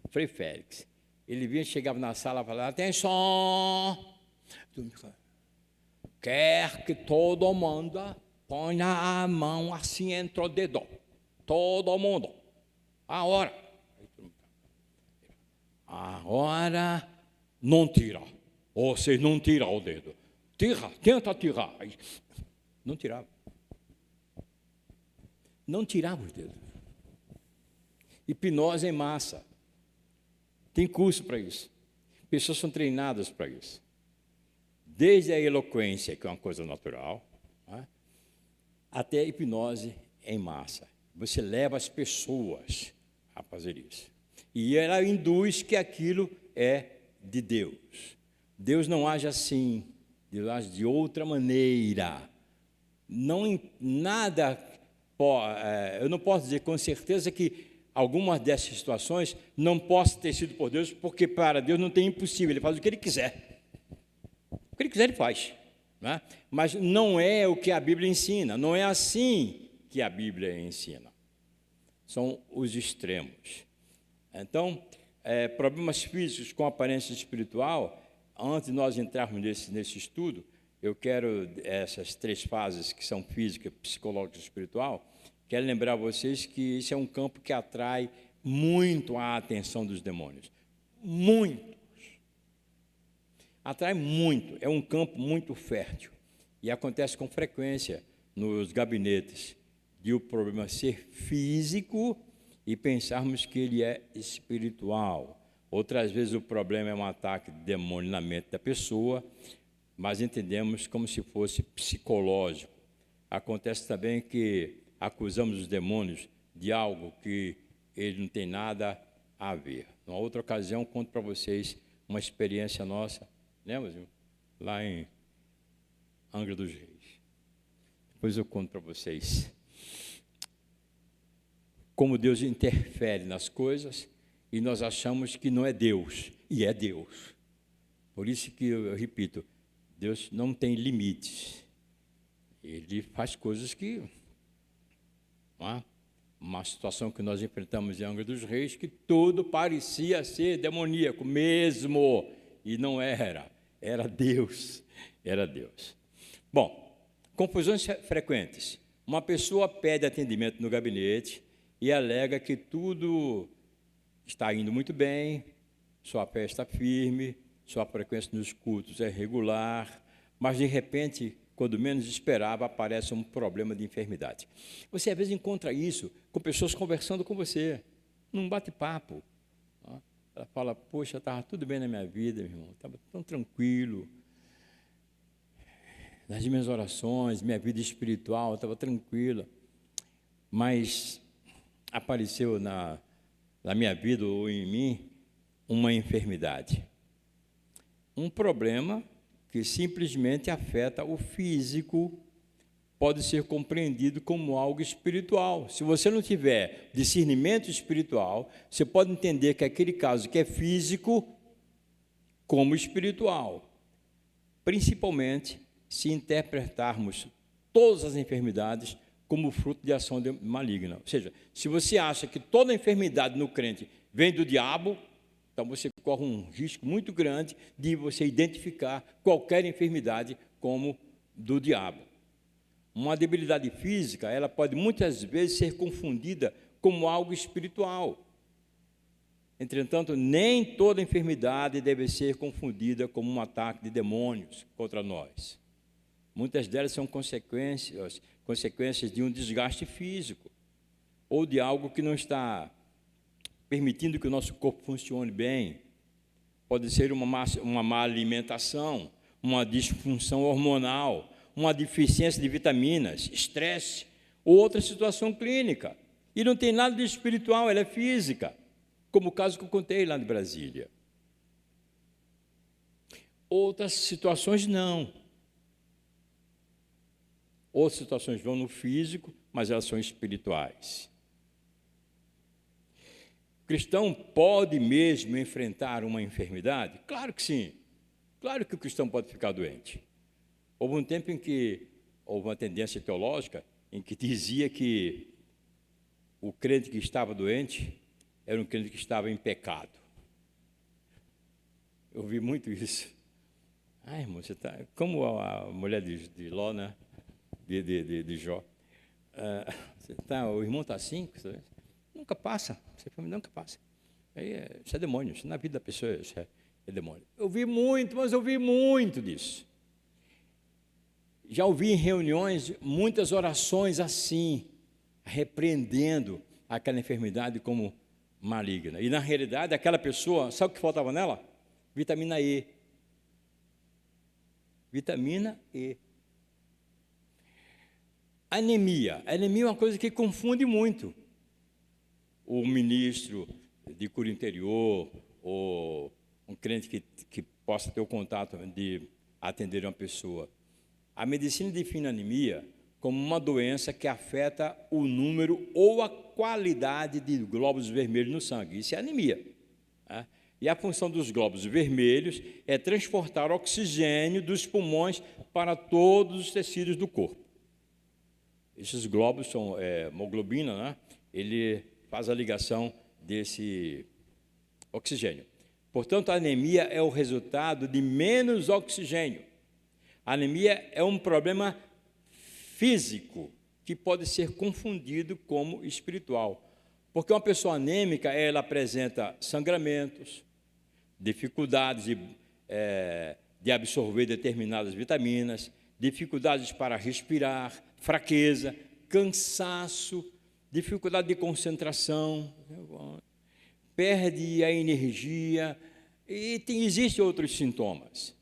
Frei Félix. Ele vinha, chegava na sala e falava, atenção, quer que todo mundo ponha a mão assim entre o dedo, todo mundo, agora não tira, vocês não tiram o dedo, tenta tirar, não tirava os dedos. Hipnose em massa, tem curso para isso, pessoas são treinadas para isso, desde a eloquência, que é uma coisa natural, né, até a hipnose em massa. Você leva as pessoas a fazer isso. E ela induz que aquilo é de Deus. Deus não age assim, Deus age de outra maneira. Eu não posso dizer com certeza que algumas dessas situações não possam ter sido por Deus, porque para Deus não tem impossível, Ele faz o que Ele quiser. O que Ele quiser, Ele faz. Né? Mas não é o que a Bíblia ensina, não é assim que a Bíblia ensina. São os extremos. Então, problemas físicos com aparência espiritual, antes de nós entrarmos nesse estudo, eu quero, essas três fases que são física, psicológica e espiritual, quero lembrar a vocês que esse é um campo que atrai muito a atenção dos demônios. Muitos. atrai muito, é um campo muito fértil. E acontece com frequência nos gabinetes de o problema ser físico e pensarmos que ele é espiritual. Outras vezes o problema é um ataque de demônio na mente da pessoa, mas entendemos como se fosse psicológico. Acontece também que acusamos os demônios de algo que ele não tem nada a ver. Numa outra ocasião, conto para vocês uma experiência nossa, lembra, irmão? Lá em Angra dos Reis. Depois eu conto para vocês como Deus interfere nas coisas e nós achamos que não é Deus, e é Deus. Por isso que eu repito, Deus não tem limites. Ele faz coisas que... Uma situação que nós enfrentamos em Angra dos Reis, que tudo parecia ser demoníaco mesmo, e não era. Era Deus. Era Deus. Bom, confusões frequentes. Uma pessoa pede atendimento no gabinete e alega que tudo está indo muito bem, sua fé está firme, sua frequência nos cultos é regular, mas, de repente, quando menos esperava, aparece um problema de enfermidade. Você, às vezes, encontra isso com pessoas conversando com você, num bate-papo. Ela fala, poxa, estava tudo bem na minha vida, meu irmão, estava tão tranquilo. Nas minhas orações, minha vida espiritual estava tranquila. Mas apareceu na minha vida ou em mim uma enfermidade. Um problema que simplesmente afeta o físico, pode ser compreendido como algo espiritual. Se você não tiver discernimento espiritual, você pode entender que aquele caso que é físico, como espiritual. Principalmente se interpretarmos todas as enfermidades como fruto de ação maligna. Ou seja, se você acha que toda enfermidade no crente vem do diabo, então você corre um risco muito grande de você identificar qualquer enfermidade como do diabo. Uma debilidade física, ela pode muitas vezes ser confundida como algo espiritual. Entretanto, nem toda enfermidade deve ser confundida como um ataque de demônios contra nós. Muitas delas são consequências de um desgaste físico ou de algo que não está permitindo que o nosso corpo funcione bem. Pode ser uma má alimentação, uma disfunção hormonal, uma deficiência de vitaminas, estresse ou outra situação clínica. E não tem nada de espiritual, ela é física, como o caso que eu contei lá de Brasília. Outras situações não. Outras situações vão no físico, mas elas são espirituais. O cristão pode mesmo enfrentar uma enfermidade? Claro que sim. Claro que o cristão pode ficar doente. Houve um tempo em que houve uma tendência teológica em que dizia que o crente que estava doente era um crente que estava em pecado. Eu ouvi muito isso. Ai, irmão, você está... Como a mulher de Ló, né? De Jó. O irmão está assim? Nunca passa. Você nunca passa. Aí isso é demônio. Isso na vida da pessoa isso é demônio. Eu vi muito, mas eu vi muito disso. Já ouvi em reuniões muitas orações assim, repreendendo aquela enfermidade como maligna. E, na realidade, aquela pessoa, sabe o que faltava nela? Vitamina E. Vitamina E. Anemia. Anemia é uma coisa que confunde muito. O ministro de cura interior, ou um crente que possa ter o contato de atender uma pessoa. A medicina define a anemia como uma doença que afeta o número ou a qualidade de glóbulos vermelhos no sangue. Isso é anemia. Né? E a função dos glóbulos vermelhos é transportar oxigênio dos pulmões para todos os tecidos do corpo. Esses glóbulos são hemoglobina, né? Ele faz a ligação desse oxigênio. Portanto, a anemia é o resultado de menos oxigênio. A anemia é um problema físico que pode ser confundido como espiritual. Porque uma pessoa anêmica, ela apresenta sangramentos, dificuldades de de absorver determinadas vitaminas, dificuldades para respirar, fraqueza, cansaço, dificuldade de concentração, perde a energia e existem outros sintomas.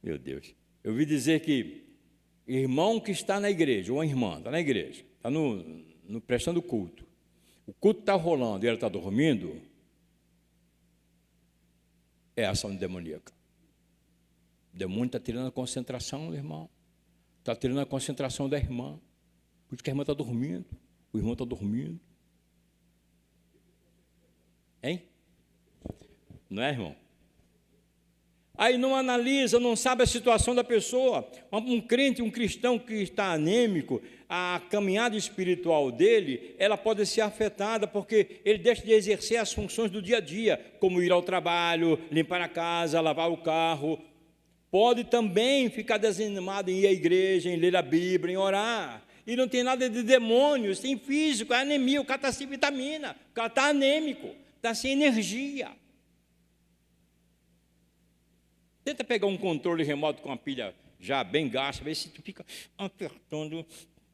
Meu Deus, eu ouvi dizer que irmão que está na igreja, ou uma irmã está na igreja, está prestando culto, o culto está rolando e ela está dormindo, é ação demoníaca. O demônio está tirando a concentração do irmão, está tirando a concentração da irmã, por isso que a irmã está dormindo, o irmão está dormindo. Hein? Não é, irmão? Aí não analisa, não sabe a situação da pessoa. Um crente, um cristão que está anêmico, a caminhada espiritual dele, ela pode ser afetada, porque ele deixa de exercer as funções do dia a dia, como ir ao trabalho, limpar a casa, lavar o carro. Pode também ficar desanimado em ir à igreja, em ler a Bíblia, em orar. E não tem nada de demônios, tem físico, é anemia, o cara está sem vitamina, o cara está anêmico, está sem energia. Tenta pegar um controle remoto com a pilha já bem gasta, ver se tu fica apertando,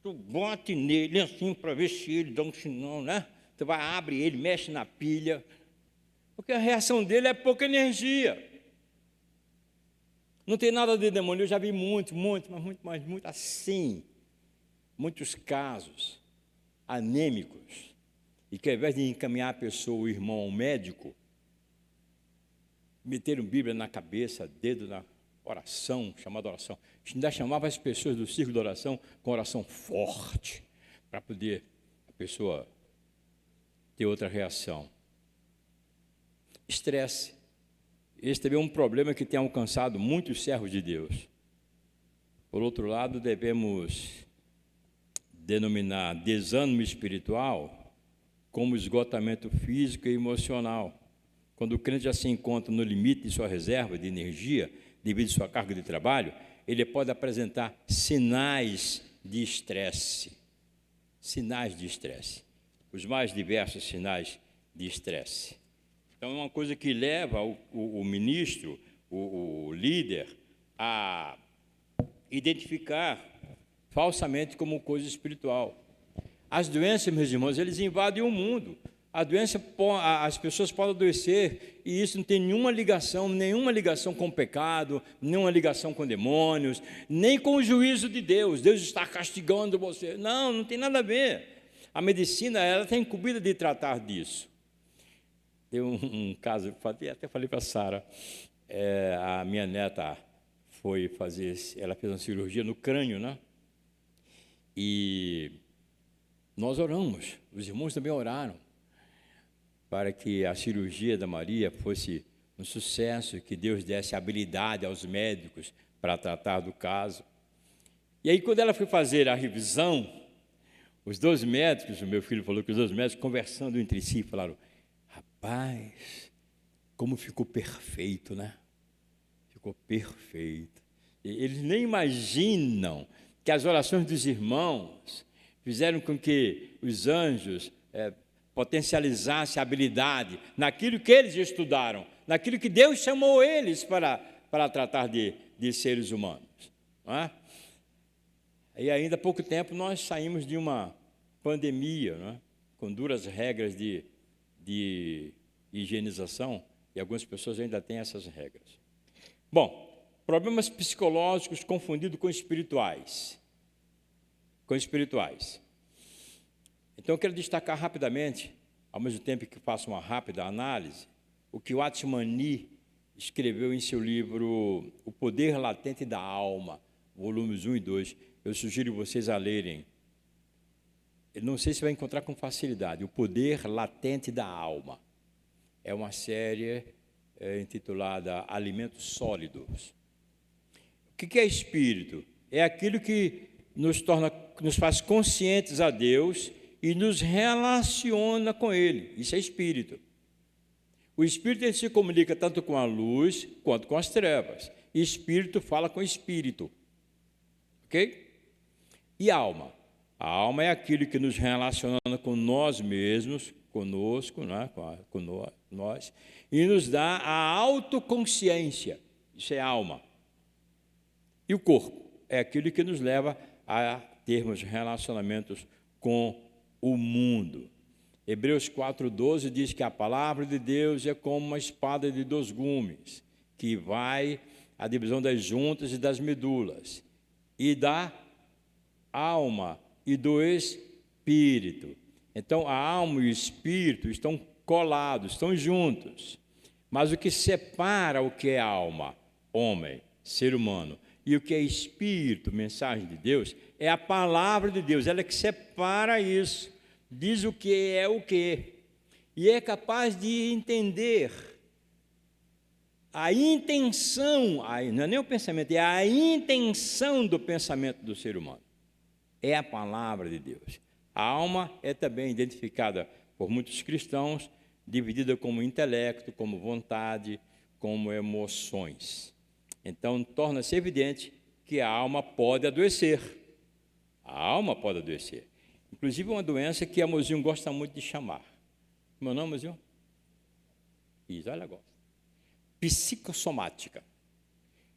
tu bate nele assim para ver se ele dá um sinal, né? Tu vai, abre ele, mexe na pilha, porque a reação dele é pouca energia. Não tem nada de demônio, eu já vi muito assim, muitos casos anêmicos, e que ao invés de encaminhar a pessoa, o irmão, ao médico, meteram Bíblia na cabeça, dedo na oração, chamada oração. Ainda chamava as pessoas do círculo de oração com oração forte, para poder a pessoa ter outra reação. Estresse. Esse também é um problema que tem alcançado muitos servos de Deus. Por outro lado, devemos denominar desânimo espiritual como esgotamento físico e emocional. Quando o crente já se encontra no limite de sua reserva de energia, devido à sua carga de trabalho, ele pode apresentar sinais de estresse. Sinais de estresse. Os mais diversos sinais de estresse. Então, é uma coisa que leva o ministro, o líder, a identificar falsamente como coisa espiritual. As doenças, meus irmãos, eles invadem o mundo. A doença, as pessoas podem adoecer e isso não tem nenhuma ligação com o pecado, nenhuma ligação com demônios, nem com o juízo de Deus. Deus está castigando você. Não tem nada a ver. A medicina, ela está incumbida de tratar disso. Tem um caso, até falei para a Sara, a minha neta ela fez uma cirurgia no crânio, né? E nós oramos, os irmãos também oraram, para que a cirurgia da Maria fosse um sucesso, que Deus desse habilidade aos médicos para tratar do caso. E aí, quando ela foi fazer a revisão, os dois médicos, o meu filho falou que os dois médicos, conversando entre si, falaram: rapaz, como ficou perfeito, né? Ficou perfeito. Eles nem imaginam que as orações dos irmãos fizeram com que os anjos potencializasse a habilidade naquilo que eles estudaram, naquilo que Deus chamou eles para tratar de seres humanos. Não é? E ainda há pouco tempo nós saímos de uma pandemia, não é? Com duras regras de higienização, e algumas pessoas ainda têm essas regras. Bom, problemas psicológicos confundidos com espirituais. Então, eu quero destacar rapidamente, ao mesmo tempo que faço uma rápida análise, o que o Atmani escreveu em seu livro O Poder Latente da Alma, volumes 1 e 2. Eu sugiro vocês a lerem. Eu não sei se vai encontrar com facilidade. O Poder Latente da Alma. É uma série intitulada Alimentos Sólidos. O que é espírito? É aquilo que nos faz conscientes a Deus e nos relaciona com Ele. Isso é espírito. O espírito ele se comunica tanto com a luz quanto com as trevas. E espírito fala com espírito. Ok? E alma? A alma é aquilo que nos relaciona com nós mesmos, conosco, né, nós, e nos dá a autoconsciência, isso é alma. E o corpo é aquilo que nos leva a termos relacionamentos com o mundo. Hebreus 4,12 diz que a palavra de Deus é como uma espada de 2 gumes, que vai à divisão das juntas e das medulas, e da alma e do espírito. Então, a alma e o espírito estão colados, estão juntos. Mas o que separa o que é alma, homem, ser humano, e o que é espírito, mensagem de Deus, é a palavra de Deus. Ela é que separa isso, diz o que é o que, e é capaz de entender a intenção, não é nem o pensamento, é a intenção do pensamento do ser humano. É a palavra de Deus. A alma é também identificada por muitos cristãos, dividida como intelecto, como vontade, como emoções. Então, torna-se evidente que a alma pode adoecer. A alma pode adoecer. Inclusive, uma doença que a Mozinho gosta muito de chamar. Meu nome, Mozinho? Isso, olha agora. Psicossomática.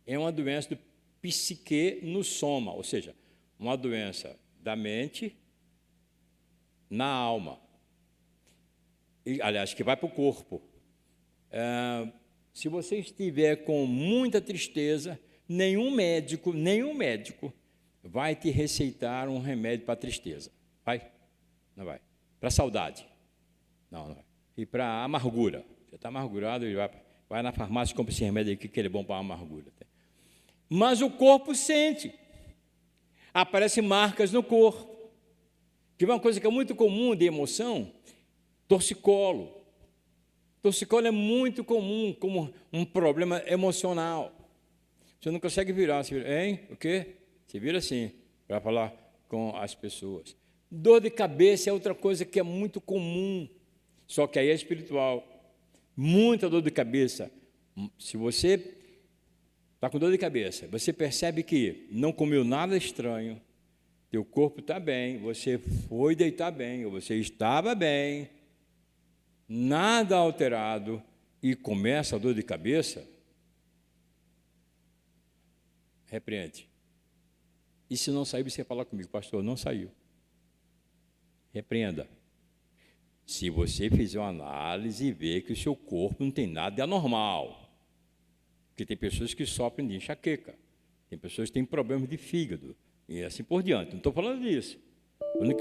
É uma doença do psique no soma, ou seja, uma doença da mente na alma. E, aliás, que vai para o corpo. Se você estiver com muita tristeza, nenhum médico vai te receitar um remédio para a tristeza. Vai? Não vai. Para a saudade? Não vai. E para a amargura? Você está amargurado e vai na farmácia e compra esse remédio aqui que ele é bom para a amargura. Mas o corpo sente. Aparecem marcas no corpo. Que é uma coisa que é muito comum de emoção, torcicolo. Torcicolo é muito comum como um problema emocional. Você não consegue virar, você vira, hein? O quê? Você vira assim, para falar com as pessoas. Dor de cabeça é outra coisa que é muito comum, só que aí é espiritual. Muita dor de cabeça. Se você está com dor de cabeça, você percebe que não comeu nada estranho, teu corpo está bem, você foi deitar bem, ou você estava bem, nada alterado, e começa a dor de cabeça, repreende. E se não sair, você fala comigo, pastor, não saiu. Repreenda. Se você fizer uma análise e ver que o seu corpo não tem nada de anormal, porque tem pessoas que sofrem de enxaqueca, tem pessoas que têm problemas de fígado, e assim por diante. Não estou falando disso.